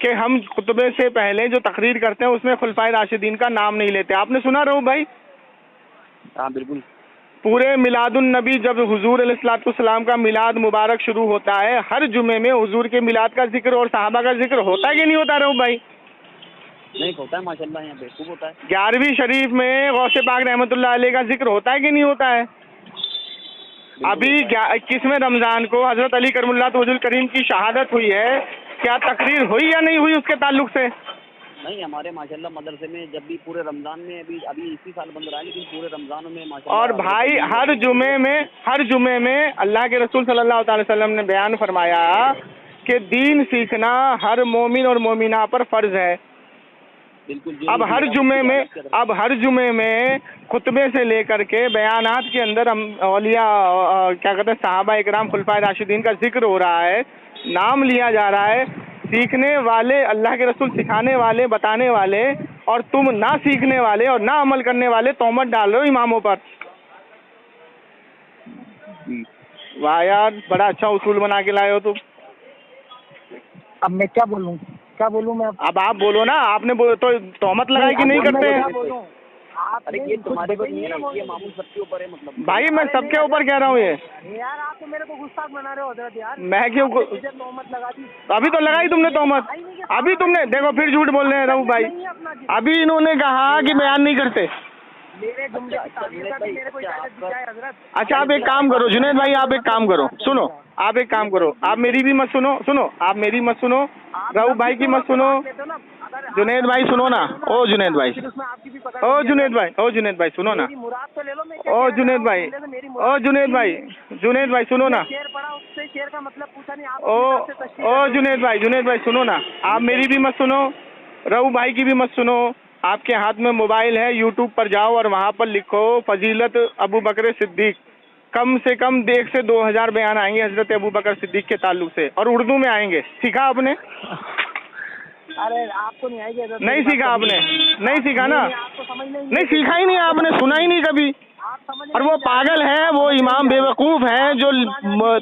کہ ہم خطبے سے پہلے جو تقریر کرتے ہیں اس میں خلفائے راشدین کا نام نہیں لیتے. آپ نے سنا رہو بھائی؟ ہاں بالکل. پورے میلاد النبی جب حضور علیہ الصلوۃ والسلام کا میلاد مبارک شروع ہوتا ہے ہر جمعے میں حضور کے میلاد کا ذکر اور صحابہ کا ذکر ہوتا ہے کہ نہیں ہوتا رہو بھائی؟ نہیں ہوتا ہے ماشاء اللہ, یہاں پہ خوب ہوتا ہے. 11ویں شریف میں غوث پاک رحمۃ اللہ علیہ کا ذکر ہوتا ہے کہ نہیں ہوتا ہے؟ ابھی 21ویں رمضان کو حضرت علی کرم اللہ وجہ الکریم کی شہادت ہوئی ہے, کیا تقریر ہوئی یا نہیں ہوئی اس کے تعلق سے؟ نہیں, ہمارے ماشاء اللہ مدرسے میں جب بھی پورے رمضان میں ابھی اسی سال بند رہا ہے, لیکن پورے رمضانوں میں ماشاء اللہ. اور بھائی ہر جمعے میں اللہ کے رسول صلی اللہ تعالی وسلم نے بیان فرمایا کہ دین سیکھنا ہر مومن اور مومنہ پر فرض ہے. بالکل. اب ہر جمعے میں خطبے سے لے کر کے بیانات کے اندر ہم اولیاء کیا کہتے ہیں صحابہ اکرام خلفائے راشدین کا ذکر ہو رہا ہے, نام لیا جا رہا ہے. سیکھنے والے, اللہ کے رسول سکھانے والے, بتانے والے, اور تم نہ سیکھنے والے اور نہ عمل کرنے والے تہمت ڈال رہے ہو اماموں پر. واہ یار, بڑا اچھا اصول بنا کے لائے ہو تم. اب میں کیا بولوں میں اب آپ بولو نا, آپ نے تو تہمت لگائی کہ نہیں کرتے ہیں؟ ارے یہ تمہارے اوپر نہیں ہے, یہ معمول سب کے اوپر ہے. مطلب بھائی میں سب کے اوپر کہہ رہا ہوں. یار آپ تو میرے کو گستاخ بنا رہے ہو حضرت یار. میں کیوں تہمت لگا دی. ابھی تو لگائی تم نے تہمت, ابھی تم نے دیکھو پھر جھوٹ بول رہے ہیں رہو بھائی. ابھی انہوں نے کہا کہ بیان نہیں کرتے. میرے جملے کی تعبیر کا بھی میرے کو اجازت دی جائے حضرت. اچھا آپ ایک کام کرو جنید بھائی, آپ ایک کام کرو, سنو, آپ ایک کام کرو, آپ میری بھی مت سنو, آپ میری مت سنو, رہو بھائی کی مت سنو. جنید بھائی سنو نا, او جنید بھائی سنو نا, او جنید بھائی سنو نا, شیر کا مطلب پوچھا نہیں آپ. او جنید بھائی سنو نا, آپ میری بھی مت سنو, رہو بھائی کی بھی مت سنو. آپ کے ہاتھ میں موبائل ہے, یوٹیوب پر جاؤ اور وہاں پر لکھو فضیلت ابو بکر صدیق. کم سے کم 1,000 سے 2,000 بیان آئیں گے حضرت ابو بکر صدیق کے تعلق سے, اور اردو میں آئیں گے. سیکھا آپ نے؟ ارے آپ کو نہیں آئے گی حضرت. نہیں سیکھا آپ نے, نہیں سیکھا نا, آپ کو سمجھ نہیں سیکھا ہی نہیں, آپ نے سنا ہی نہیں کبھی. اور وہ پاگل ہے, وہ امام بے وقوف ہیں جو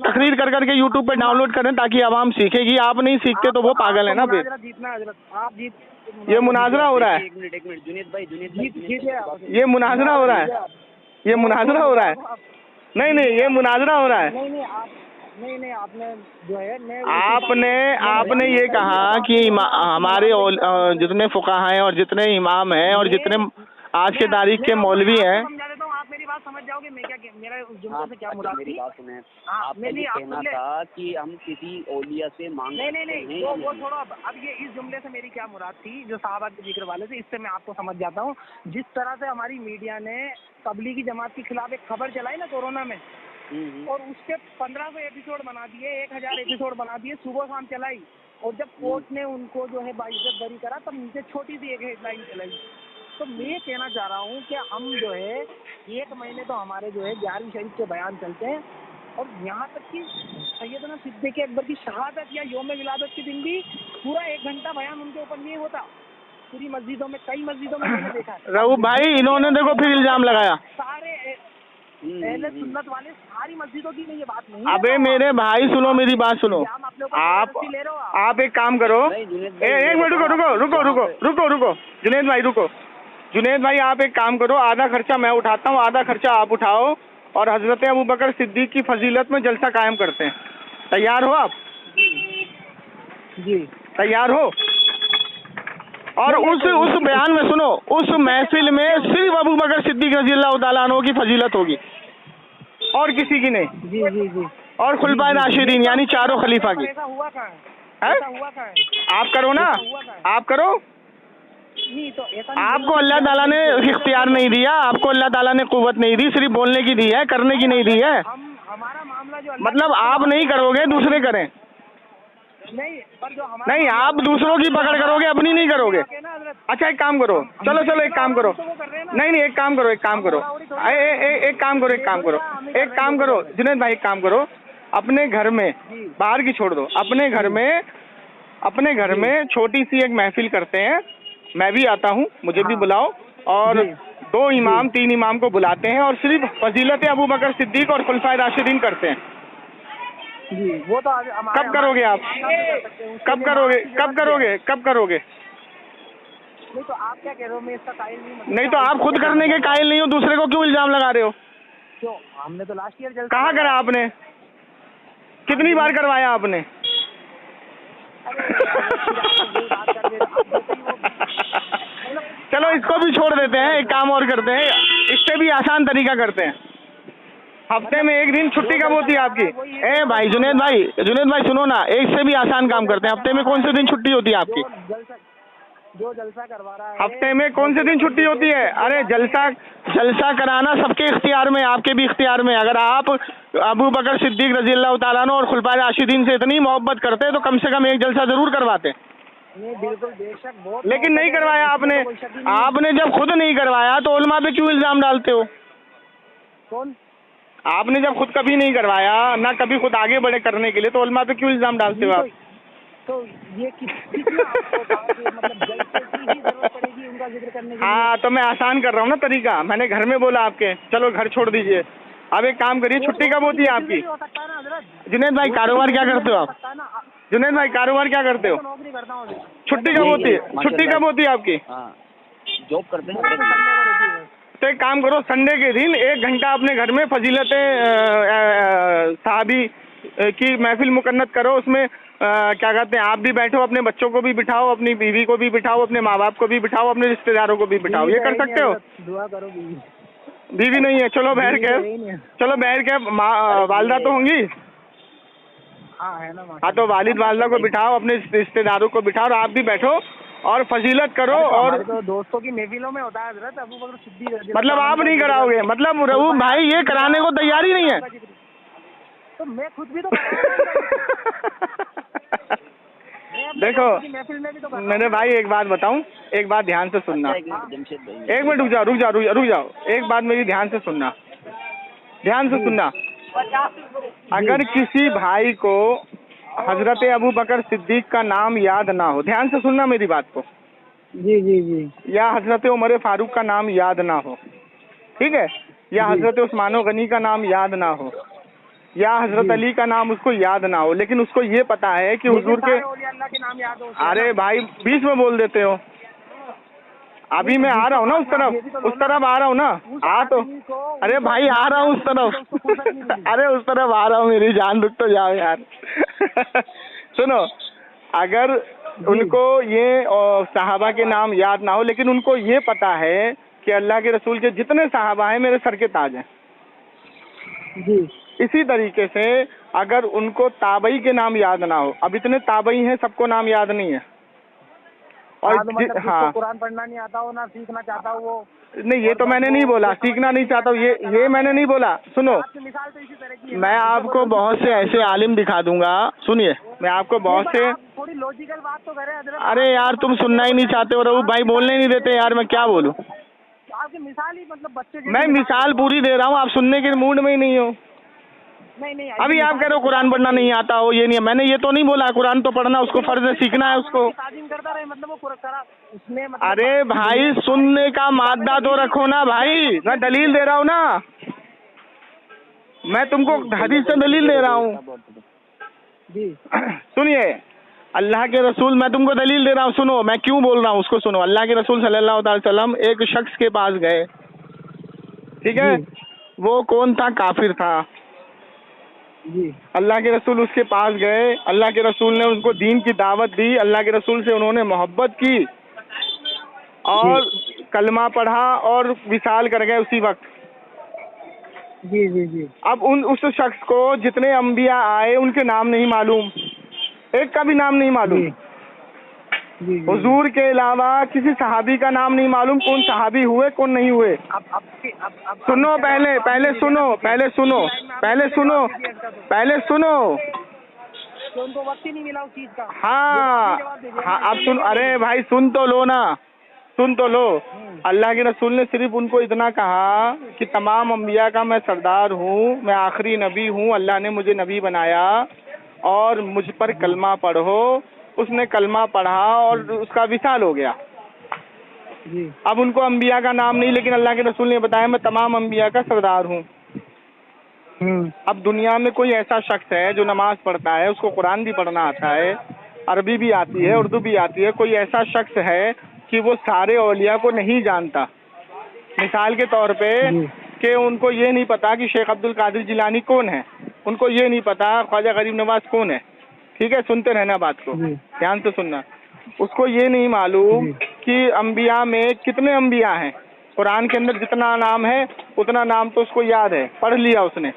تقریر کر کر کے یوٹیوب پہ ڈاؤن لوڈ کریں تاکہ عوام سیکھے گی. آپ نہیں سیکھتے تو وہ پاگل ہے نا. پھر جیتنا حضرت, آپ جیت. یہ مناظرہ ہو رہا ہے, ایک منٹ جنید بھائی یہ مناظرہ ہو رہا ہے, یہ مناظرہ ہو رہا ہے. نہیں یہ مناظرہ ہو رہا ہے. نہیں آپ نے جو ہے آپ نے یہ کہا کہ ہمارے جتنے فقہا ہیں اور جتنے امام ہیں اور جتنے آج کے تاریخ کے مولوی ہیں. آپ میری بات سمجھ جاؤ گے میں کیا میرا اس جملے سے کیا مراد تھی. میری بات سنیں, آپ نے یہ کہنا تھا کہ ہم کسی اولیاء سے مانگ. نہیں وہ چھوڑو. اب یہ اس جملے سے میری کیا مراد تھی جو صحابہ کے ذکر والے سے, اس سے میں آپ کو سمجھ جاتا ہوں. جس طرح سے ہماری میڈیا نے تبلیغی جماعت کے خلاف ایک خبر چلائی نا کورونا میں, اور اس کے 1500 ایپیسوڈ بنا دیے, 1000 ایپیسوڈ بنا دیے, صبح شام چلائی, اور جب کورٹ نے ان کو جو ہے باعزت بری کرا تب نیچے چھوٹی سی ایک ہیڈ لائن چلائی. تو میں یہ کہنا چاہ رہا ہوں کہ ہم جو ہے 1 مہینے تو ہمارے جو ہے 11ویں شریف کے بیان چلتے ہیں, اور یہاں تک کہ سیدنا صدیق اکبر کی شہادت یا یوم ولادت کے دن بھی پورا 1 گھنٹہ بیان ان کے اوپر نہیں ہوتا. پوری مسجدوں میں, کئی مسجدوں میں میں نے دیکھا ہے. رہو بھائی انہوں نے دیکھو پھر الزام لگایا. سارے اہل سنت والے ساری مسجدوں کی میں یہ بات نہیں. ابے میرے بھائی سنو, میری بات سنو. آپ ایک کام کرو, ایک منٹ رکو جنید بھائی رکو. جنید بھائی آپ ایک کام کرو, آدھا خرچہ میں اٹھاتا ہوں, آدھا خرچہ آپ اٹھاؤ, اور حضرت ابو بکر صدیق کی فضیلت میں جلسہ قائم کرتے ہیں. تیار ہو آپ؟ جی تیار ہو؟ اور اس بیان میں سنو, اس محفل میں صرف ابو بکر صدیق رضی اللہ تعالیٰ عنہ کی فضیلت ہوگی اور کسی کی نہیں. جی اور خلفائے راشدین یعنی چاروں خلیفہ کی. ہوا کہاں ہے؟ آپ کرو نا, آپ کرو. آپ کو اللہ تعالیٰ نے اختیار نہیں دیا, آپ کو اللہ تعالیٰ نے قوت نہیں دی, صرف بولنے کی دی ہے, کرنے کی نہیں دی ہے. ہمارا معاملہ جو مطلب آپ نہیں کرو گے, دوسرے کریں. نہیں آپ دوسروں کی پکڑ کرو گے, اپنی نہیں کرو گے. اچھا ایک کام کرو, چلو ایک کام کرو. نہیں ایک کام کرو, ایک کام کرو جنید بھائی, ایک کام کرو. اپنے گھر میں, باہر کی چھوڑ دو, اپنے گھر میں چھوٹی سی ایک محفل کرتے ہیں. میں بھی آتا ہوں, مجھے بھی بلاؤ, اور 2 امام 3 امام کو بلاتے ہیں, اور صرف فضیلت ابو بکر صدیق اور خلفائے راشدین کرتے ہیں. جی وہ تو کب کرو گے آپ؟ کب کرو گے؟ کب کرو گے؟ کب کرو گے؟ نہیں تو آپ کیا کہہ رہے ہو؟ میں اس کا قائل نہیں. نہیں تو آپ خود کرنے کے قائل نہیں ہو، دوسرے کو کیوں الزام لگا رہے ہو؟ کیوں؟ ہم نے تو لاسٹ ایئر جلسہ کہاں کرا آپ نے؟ کتنی بار کروایا آپ نے؟ چلو اس کو بھی چھوڑ دیتے ہیں، ایک کام اور کرتے ہیں، اس سے بھی آسان طریقہ کرتے ہیں. ہفتے میں ایک دن چھٹی کب ہوتی ہے آپ کی؟ اے بھائی جنید بھائی سنو نا، ایک سے بھی آسان کام کرتے ہیں. ہفتے میں کون سے دن چھٹی ہوتی ہے آپ کی؟ جو جلسہ کروا رہا ہے ہفتے میں کون سے دن چھٹی ہوتی ہے؟ ارے جلسہ کرانا سب کے اختیار میں، آپ کے بھی اختیار میں. اگر آپ ابو بکر صدیق رضی اللہ تعالیٰ عنہ اور خلفائے راشدین سے اتنی محبت کرتے تو کم سے کم ایک جلسہ ضرور کرواتے. بالکل بے شک بہت، لیکن نہیں کروایا آپ نے. آپ نے جب خود نہیں کروایا تو علماء پہ کیوں الزام ڈالتے ہو؟ کون؟ آپ نے جب خود کبھی نہیں کروایا، نہ کبھی خود آگے بڑھے کرنے کے لیے، تو علماء پہ کیوں الزام ڈالتے ہو آپ؟ تو یہ کس نے آپ کو کہا کہ مطلب جلسے کی ہی ضرورت پڑے گی ان کا ذکر کرنے کے لیے؟ ہاں تو میں آسان کر رہا ہوں نا طریقہ. میں نے گھر میں بولا آپ کے، چلو گھر چھوڑ دیجئے. اب ایک کام کریے، چھٹی کب ہوتی ہے آپ کی؟ جنید بھائی کاروبار کیا کرتے ہو آپ؟ جنید بھائی کاروبار کیا کرتے ہو؟ نوکری کرتا ہوں. چھٹی کب ہوتی ہے؟ چھٹی کب ہوتی ہے آپ کی؟ ہاں جاب کرتے ہیں. تو ایک کام کرو، سنڈے کے دن 1 گھنٹہ اپنے گھر میں فضیلت صحابی کی محفل مقنت کرو. اس میں کیا کہتے ہیں، آپ بھی بیٹھو، اپنے بچوں کو بھی بٹھاؤ، اپنی بیوی کو بھی بٹھاؤ، اپنے ماں باپ کو بھی بٹھاؤ، اپنے رشتہ داروں کو بھی بٹھاؤ. یہ کر سکتے ہو؟ دعا کرو. بیوی نہیں ہے؟ چلو بہر کے والدہ تو ہوں گی. ہاں ہے نا. ہاں تو والد والدہ کو بٹھاؤ، اپنے رشتہ داروں کو بٹھاؤ، اور آپ بھی بیٹھو اور فضیلت کرو. اور دوستوں کی محفلوں میں ہوتا ہے حضرت ابو بکر صدیق. مطلب آپ نہیں کراؤ گے؟ مطلب رؤوف بھائی یہ کرانے کو تیار ہی نہیں ہے. تو میں خود بھی تو دیکھو میرے بھائی، ایک بات بتاؤں، ایک بات دھیان سے سننا. ایک منٹ رک جاؤ. ایک بات میری دھیان سے سننا. اگر کسی بھائی کو حضرت ابو بکر صدیق کا نام یاد نہ ہو، دھیان سے سننا میری بات کو. جی. یا حضرت عمر فاروق کا نام یاد نہ ہو، ٹھیک ہے، یا حضرت عثمان غنی کا نام یاد نہ ہو، یا حضرت علی کا نام اس کو یاد نہ ہو، لیکن اس کو یہ پتا ہے کہ حضور کے، ارے بھائی بیچ میں بول دیتے ہو. ابھی میں آ رہا ہوں نا اس طرف آ رہا ہوں نا. تو ارے بھائی آ رہا ہوں اس طرف آ رہا ہوں. میری جان رک تو جاؤ یار. سنو، اگر ان کو یہ صحابہ کے نام یاد نہ ہو، لیکن ان کو یہ پتا ہے کہ اللہ کے رسول کے جتنے صحابہ ہیں میرے سر کے تاج ہیں. جی. اسی طریقے سے اگر ان کو تابعی کے نام یاد نہ ہو، اب اتنے تابعی ہیں، سب کو نام یاد نہیں ہے. اور ہاں، قرآن پڑھنا نہیں آتا ہو، نہ سیکھنا چاہتا ہوں وہ نہیں، یہ تو میں نے نہیں بولا سیکھنا نہیں چاہتا ہوں، یہ میں نے نہیں بولا. سنو، مثال تو اسی طرح کی میں آپ کو بہت سے ایسے عالم دکھا دوں گا. سنیے، میں آپ کو بہت سے، تھوڑی لوجیکل بات تو کریں حضرت. ارے یار تم سننا ہی نہیں چاہتے ہو. رؤوف بھائی بولنے نہیں دیتے یار، میں کیا بولوں. آپ کی مثال ہی مطلب بچے، میں مثال پوری دے رہا ہوں، آپ سننے کے موڈ میں ہی نہیں ہو. نہیں ابھی آپ کہہ رہے ہو قرآن پڑھنا نہیں آتا ہو، یہ نہیں ہے. میں نے یہ تو نہیں بولا، قرآن تو پڑھنا اس کو فرض ہے، سیکھنا ہے اس کو. تعظیم کرتا رہے مطلب وہ اس میں ارے بھائی سننے کا مادہ تو رکھو نا بھائی. میں دلیل دے رہا ہوں نا، میں تم کو حدیث سے دلیل دے رہا ہوں. سنیے، اللہ کے رسول، میں تم کو دلیل دے رہا ہوں. سنو میں کیوں بول رہا ہوں اس کو سنو. اللہ کے رسول صلی اللہ علیہ وسلم ایک شخص کے پاس گئے، ٹھیک ہے، وہ کون تھا؟ کافر تھا. اللہ کے رسول اس کے پاس گئے، اللہ کے رسول نے ان کو دین کی دعوت دی، اللہ کے رسول سے انہوں نے محبت کی اور کلمہ پڑھا اور وصال کر گئے اسی وقت. جی. اب اس شخص کو جتنے انبیاء آئے ان کے نام نہیں معلوم، ایک کا بھی نام نہیں معلوم. حضور کے علاوہ کسی صحابی کا نام نہیں معلوم، کون صحابی ہوئے کون نہیں ہوئے. سنو، پہلے سنو. ان کو وقت ہی نہیں ملا اس چیز کا. ہاں اب سن، ارے بھائی سن تو لو. اللہ کے رسول نے صرف ان کو اتنا کہا کہ تمام انبیاء کا میں سردار ہوں، میں آخری نبی ہوں، اللہ نے مجھے نبی بنایا اور مجھ پر کلمہ پڑھو. اس نے کلمہ پڑھا اور اس کا وصال ہو گیا. اب ان کو انبیاء کا نام نہیں، لیکن اللہ کے رسول نے بتایا میں تمام انبیاء کا سردار ہوں. اب دنیا میں کوئی ایسا شخص ہے جو نماز پڑھتا ہے, اس کو قرآن بھی پڑھنا آتا ہے, عربی بھی آتی ہے, اردو بھی آتی ہے, کوئی ایسا شخص ہے کہ وہ سارے اولیاء کو نہیں جانتا. مثال کے طور پہ کہ ان کو یہ نہیں پتا کہ شیخ عبد القادر جیلانی کون ہے, ان کو یہ نہیں پتا خواجہ غریب نواز کون ہے. ٹھیک ہے, سنتے رہنا بات کو, دھیان سے سننا. اس کو یہ نہیں معلوم کہ انبیاء میں کتنے انبیاء ہیں. قرآن کے اندر جتنا نام ہے اتنا نام تو اس کو یاد ہے, پڑھ لیا اس نے,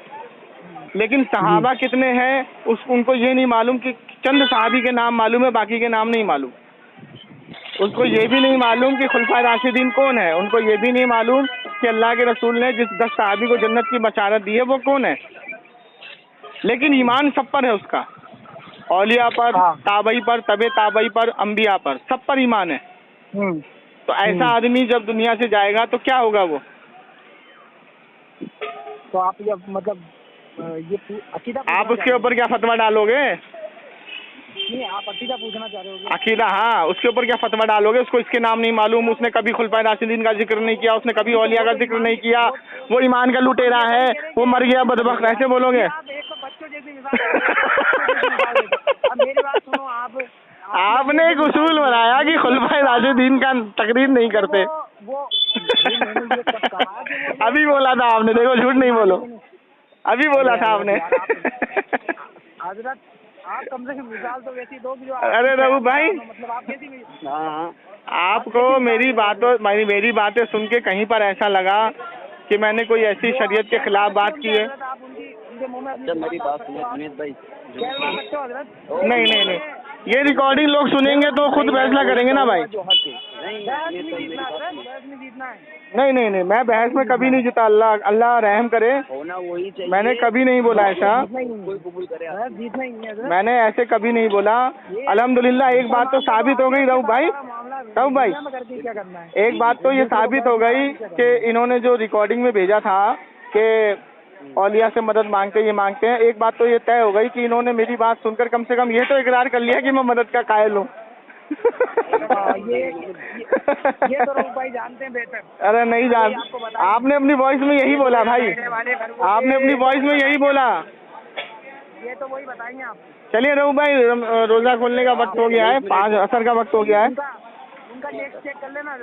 لیکن صحابہ کتنے ہیں ان کو یہ نہیں معلوم کہ چند صحابی کے نام معلوم ہے, باقی کے نام نہیں معلوم. اس کو یہ بھی نہیں معلوم کہ خلفائے راشدین کون ہے, ان کو یہ بھی نہیں معلوم کہ اللہ کے رسول نے جس 10 صحابی کو جنت کی بشارت دی ہے وہ کون ہے. لیکن ایمان سب پر ہے اس کا, اولیاء پر, تابعی پر, تبع تابعی پر, انبیاء پر, سب پر ایمان ہے. تو ایسا آدمی جب دنیا سے جائے گا تو کیا ہوگا وہ؟ تو آپ یہ مطلب یہ عقیدہ آپ اس کے اوپر کیا فتویٰ ڈالو گے؟ نہیں, آپ عقیدہ پوچھنا چاہ رہے ہو. عقیدہ, ہاں, اس کے اوپر کیا فتویٰ ڈالو گے؟ اس کو اس کے نام نہیں معلوم, اس نے کبھی خلفائے راشدین کا ذکر نہیں کیا, اس نے کبھی اولیاء کا ذکر نہیں کیا, وہ ایمان کا لٹیرا ہے, وہ مر گیا بدبخت, ایسے بولو گے؟ آپ نے ایک اصول بنایا کہ خلفائے راشدین کا تقریر نہیں کرتے. ابھی بولا تھا آپ نے, دیکھو جھوٹ نہیں بولو, ابھی بولا تھا آپ نے. حضرت آپ کم سے کم مثال تو ویسی دو. ارے رہو بھائی, مطلب آپ کیسی آپ کو میری باتیں سن کے کہیں پر ایسا لگا کہ میں نے کوئی ایسی شریعت کے خلاف بات کی ہے. میری بات سنیں جنید بھائی. نہیں, یہ ریکارڈنگ لوگ سنیں گے تو خود فیصلہ کریں گے نا بھائی. نہیں, میں بحث میں کبھی نہیں جیتا, اللہ رحم کرے. میں نے کبھی نہیں بولا ایسا, میں نے ایسے کبھی نہیں بولا. الحمدللہ ایک بات تو ثابت ہو گئی رؤف بھائی, ایک بات تو یہ ثابت ہو گئی کہ انہوں نے جو ریکارڈنگ میں بھیجا تھا کہ اولیاء سے مدد مانگتے یہ مانگتے ہیں, ایک بات تو یہ طے ہو گئی کہ انہوں نے میری بات سن کر کم سے کم یہ تو اقرار کر لیا کہ میں مدد کا قائل ہوں. یہ تو رؤف بھائی جانتے ہیں بہتر. ارے نہیں جان, آپ نے اپنی وائس میں یہی بولا بھائی, آپ نے اپنی وائس میں یہی بولا. یہ تو وہی بتائیں گے آپ. چلیے رؤف بھائی, روزہ کھولنے کا وقت ہو گیا ہے, 5 عصر کا وقت ہو گیا ہے. ان کا نیکسٹ چیک کر لینا.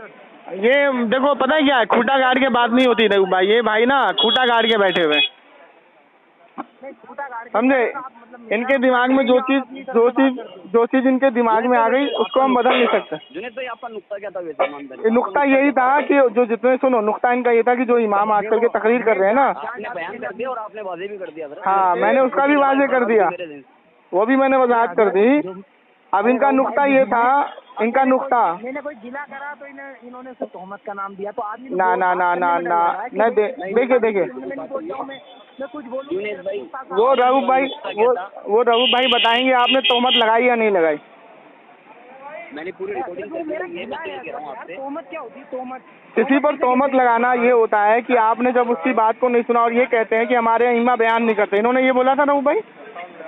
یہ دیکھو پتہ ہے کیا ہے, کھوٹا گاڑ کے بات نہیں ہوتی رؤف بھائی. یہ بھائی نا کھوٹا گاڑ کے بیٹھے ہوئے, سمجھے. ان کے دماغ میں جو چیز ان کے دماغ میں آ گئی اس کو ہم بدل نہیں سکتے. جنید بھائی آپ کا نقطہ کیا تھا؟ نقطہ یہی تھا کہ جو جتنے سنو, نقطہ ان کا یہ تھا کہ جو امام آج کل کے تقریر کر رہے ہیں نا, آپ نے بیان کر دیا اور آپ نے واضح بھی کر دیا. ہاں, میں نے اس کا بھی واضح کر دیا, وہ بھی میں نے وضاحت کر دی. اب ان کا نقطہ یہ تھا, ان کا نقطہ میں نے کوئی ضلع کرا تو انہوں نے صرف تہمت کا نام دیا. تو آدمی نہ دیکھے وہ رؤف بھائی بتائیں گے آپ نے تہمت لگائی یا نہیں لگائی. میں نے پوری ریکارڈنگ تہمت کیا ہوتی ہے؟ تہمت کسی پر تہمت لگانا یہ ہوتا ہے کہ آپ نے جب اس کی بات کو نہیں سنا اور یہ کہتے ہیں کہ ہمارے ائمہ بیان نہیں کرتے. انہوں نے یہ بولا تھا رؤف بھائی,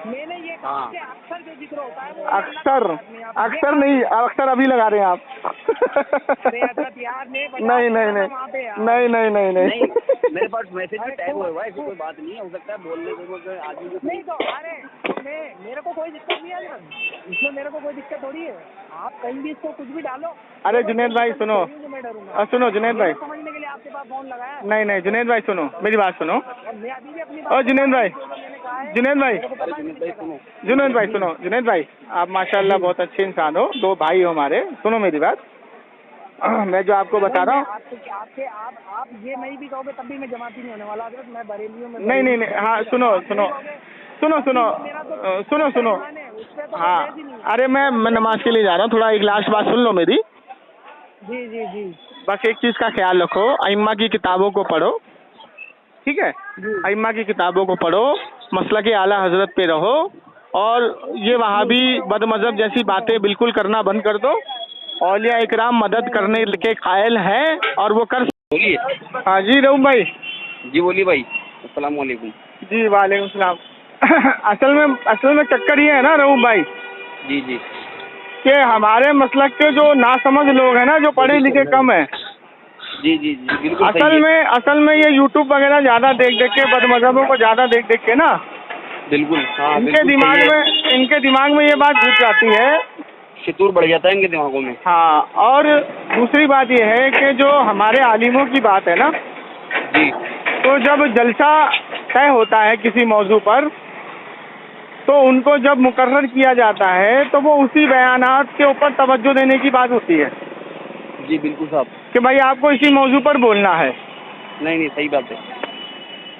میں نے یہ کہا کہ اکثر جو ذکر ہوتا ہے وہ اکثر نہیں, اکثر ابھی لگا رہے ہیں آپ. نہیں میرے پاس میسج بھی ٹیگ ہوا ہے, کوئی بات نہیں ہے, ہو سکتا ہے بولنے کو آدمی نہیں. تو ارے میرے کو کوئی دقت نہیں ہے, اس میں میرے کو کوئی دقت تھوڑی ہے. آپ کہیں بھی اس کو کچھ بھی ڈالو. ارے جنید بھائی سنو جنید بھائی, سمجھنے کے لیے آپ کے پاس فون لگایا. نہیں جنید بھائی سنو, میری بات سنو. میں ابھی بھی اپنی اور جنید بھائی سنو, جنید بھائی آپ ماشاءاللہ بہت اچھے انسان ہو, 2 بھائی ہو ہمارے. سنو میری بات, میں جو آپ کو بتا رہا ہوں, آپ یہ نہیں بھی کہو گے تب بھی میں جماعتی نہیں ہونے والا. حضرت میں بریلیوں میں نہیں, ہاں سنو, ہاں. ارے میں نماز کے لیے جا رہا ہوں, تھوڑا ایک لاسٹ بات سن لو میری. جی بس ایک چیز کا خیال رکھو, ائمہ کی کتابوں کو پڑھو, ٹھیک ہے, ائمہ کی کتابوں کو پڑھو, مسلک اعلیٰ حضرت پہ رہو, اور یہ وہابی بد مذہب جیسی باتیں بالکل کرنا بند کر دو. اولیاء اکرام مدد کرنے کے قائل ہیں اور وہ کر. ہاں جی رؤف بھائی. جی بولیے بھائی. السلام علیکم. جی وعلیکم السلام. اصل میں چکر یہ ہے نا رؤف بھائی, جی کہ ہمارے مسلک کے جو ناسمجھ لوگ ہیں نا, جو پڑھے لکھے کم ہیں, جی جی جی بالکل صحیح ہے. اصل میں یہ یوٹیوب وغیرہ زیادہ دیکھ کے بد مذہبوں کو زیادہ دیکھ کے نا بالکل ہاں ان کے بالکل دماغ میں یہ بات گھس جاتی ہے، شتور بڑھ جاتا ہے ان کے دماغوں میں. ہاں. اور دوسری بات یہ ہے کہ جو ہمارے عالموں کی بات ہے نا، جی تو جب جلسہ طے ہوتا ہے کسی موضوع پر تو ان کو جب مقرر کیا جاتا ہے تو وہ اسی بیانات کے اوپر توجہ دینے کی بات ہوتی ہے جی بالکل صاحب. کہ بھائی آپ کو اسی موضوع پر بولنا ہے. نہیں صحیح بات ہے.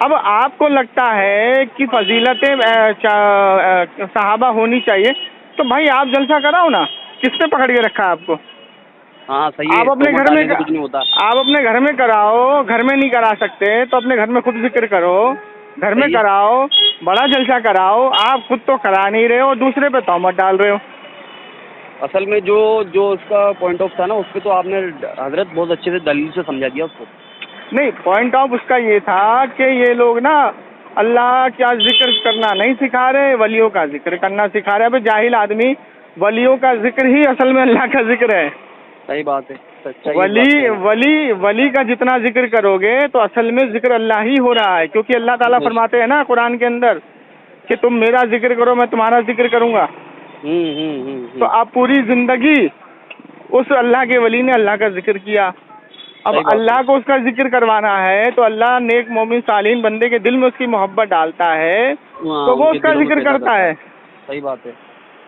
اب آپ کو لگتا ہے کہ فضیلتیں صحابہ ہونی چاہیے تو بھائی آپ جلسہ کراؤ نا، کس نے پکڑ کے رکھا ہے آپ کو؟ ہاں صحیح ہے. آپ اپنے تومت گھر میں ڈالنے سے کچھ نہیں ہوتا. آپ اپنے گھر میں کراؤ، گھر میں نہیں کرا سکتے تو اپنے گھر میں خود ذکر کرو، گھر میں صحیح ہے. کراؤ، بڑا جلسہ کراؤ. آپ خود تو کرا نہیں رہے ہو، دوسرے پہ تہمت ڈال رہے ہو. اصل میں جو اس کا پوائنٹ آف تھا نا، اس پہ تو آپ نے حضرت بہت اچھے سے دلیل سے سمجھا دیا اس کو. نہیں، پوائنٹ آف اس کا یہ تھا کہ یہ لوگ نا اللہ کا ذکر کرنا نہیں سکھا رہے، ولیوں کا ذکر کرنا سکھا رہے. ابھی جاہل آدمی ولیوں کا ذکر ہی اصل میں اللہ کا ذکر ہے. صحیح بات ہے. سچائی ولی کا جتنا ذکر کرو گے تو اصل میں ذکر اللہ ہی ہو رہا ہے، کیونکہ اللہ تعالیٰ فرماتے ہیں نا قرآن کے اندر کہ تم میرا ذکر کرو میں تمہارا ذکر کروں گا. تو آپ پوری زندگی اس اللہ کے ولی نے اللہ کا ذکر کیا. اب اللہ کو اس کا ذکر کروانا ہے تو اللہ نیک مومن صالحین بندے کے دل میں اس کی محبت ڈالتا ہے تو وہ اس کا ذکر کرتا ہے. صحیح بات ہے.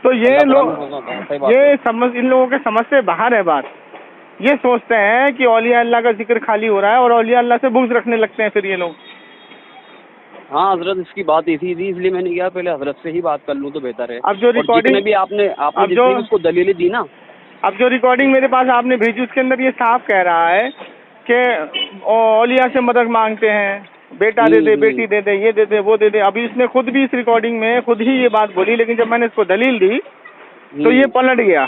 تو یہ لوگ ان لوگوں کے سمجھ سے باہر ہے بات. یہ سوچتے ہیں کہ اولیاء اللہ کا ذکر خالی ہو رہا ہے اور اولیاء اللہ سے بغض رکھنے لگتے ہیں پھر یہ لوگ. ہاں حضرت اس کی بات ایسی تھی، اس لیے میں نے کہا پہلے حضرت سے ہی بات کر لوں تو بہتر ہے. اب جو ریکارڈنگ بھی آپ نے اس کو دلیلیں دی نا، اب جو ریکارڈنگ میرے پاس آپ نے بھیجی اس کے اندر یہ صاف کہہ رہا ہے کہ اولیاء سے مدد مانگتے ہیں، بیٹا دے دے، بیٹی دے دے، یہ دے دے، وہ دے دے. ابھی اس نے خود بھی اس ریکارڈنگ میں خود ہی یہ بات بولی، لیکن جب میں نے اس کو دلیل دی تو یہ پلٹ گیا.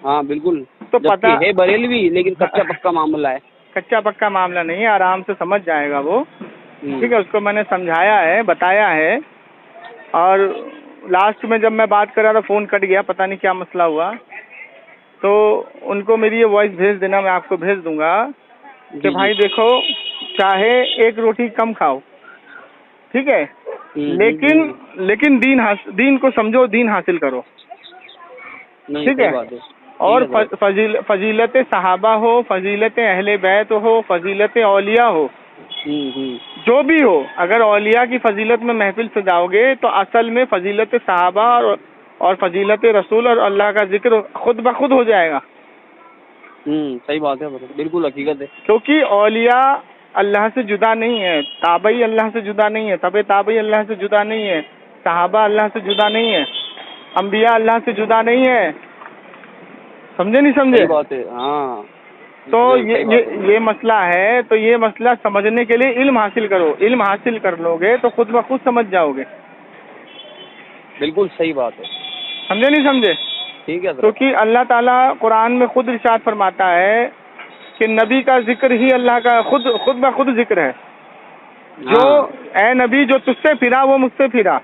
ہاں بالکل. تو پتہ ہے بریلوی لیکن کچا پکا معاملہ ہے. کچا پکا معاملہ نہیں ہے، آرام سے سمجھ جائے گا وہ. ٹھیک ہے، اس کو میں نے سمجھایا ہے، بتایا ہے. اور لاسٹ میں جب میں بات کر رہا تھا فون کٹ گیا، پتہ نہیں کیا مسئلہ ہوا. تو ان کو میری یہ وائس بھیج دینا، میں آپ کو بھیج دوں گا کہ بھائی دیکھو چاہے ایک روٹی کم کھاؤ، ٹھیک ہے، لیکن دین کو سمجھو، دین حاصل کرو. ٹھیک ہے. اور فضیلت صحابہ ہو، فضیلت اہل بیت ہو، فضیلت اولیاء ہو، جو بھی ہو، اگر اولیاء کی فضیلت میں محفل سجاؤ گے تو اصل میں فضیلت صحابہ اور فضیلت رسول اور اللہ کا ذکر خود بخود ہو جائے گا. صحیح بات ہے، بالکل حقیقت ہے. کیونکہ اولیاء اللہ سے جدا نہیں ہے، تابعی اللہ سے جدا نہیں ہے، تابعی اللہ سے جدا نہیں ہے، صحابہ اللہ سے جدا نہیں ہے، انبیاء اللہ سے جدا نہیں ہے. سمجھے نہیں سمجھے؟ صحیح بات ہے. ہاں تو یہ مسئلہ ہے. تو یہ مسئلہ سمجھنے کے لیے علم حاصل کرو. علم حاصل کر لو گے تو خود بخود سمجھ جاؤ گے. بالکل صحیح بات ہے. سمجھے نہیں سمجھے؟ ٹھیک ہے. کیونکہ اللہ تعالیٰ قرآن میں خود ارشاد فرماتا ہے کہ نبی کا ذکر ہی اللہ کا خود بخود ذکر ہے. جو اے نبی جو تجھ سے پھرا وہ مجھ سے پھرا.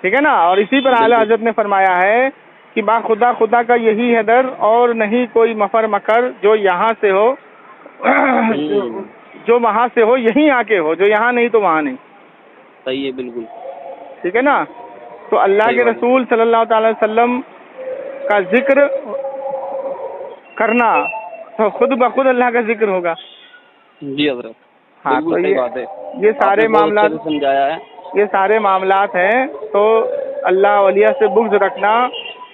ٹھیک ہے نا. اور اسی پر اعلیٰ حضرت نے فرمایا ہے کہ با خدا کا یہی ہے در اور نہیں کوئی مفر مکر، جو یہاں سے ہو جو وہاں سے ہو یہیں آ کے ہو، جو یہاں نہیں تو وہاں نہیں. صحیح ہے بالکل. ٹھیک ہے نا. تو اللہ کے رسول صلی اللہ تعالی وسلم کا ذکر کرنا تو خود بخود اللہ کا ذکر ہوگا. جی حضرت. ہاں تو یہ سارے معاملات سمجھایا ہے. یہ سارے معاملات ہیں. تو اللہ اولیاء سے بغض رکھنا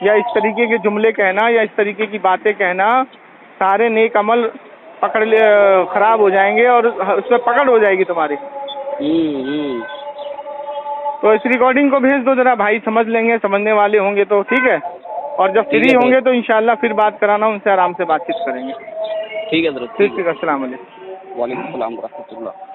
یا اس طریقے کے جملے کہنا یا اس طریقے کی باتیں کہنا، سارے نیک عمل خراب ہو جائیں گے اور اس میں پکڑ ہو جائے گی تمہاری. تو اس ریکارڈنگ کو بھیج دو ذرا، بھائی سمجھ لیں گے، سمجھنے والے ہوں گے تو ٹھیک ہے. اور جب فری ہوں گے تو انشاءاللہ پھر بات کرانا، ان سے آرام سے بات چیت کریں گے. ٹھیک ہے حضرت. ٹھیک ہے. السلام علیکم. وعلیکم السلام ورحمۃ اللہ.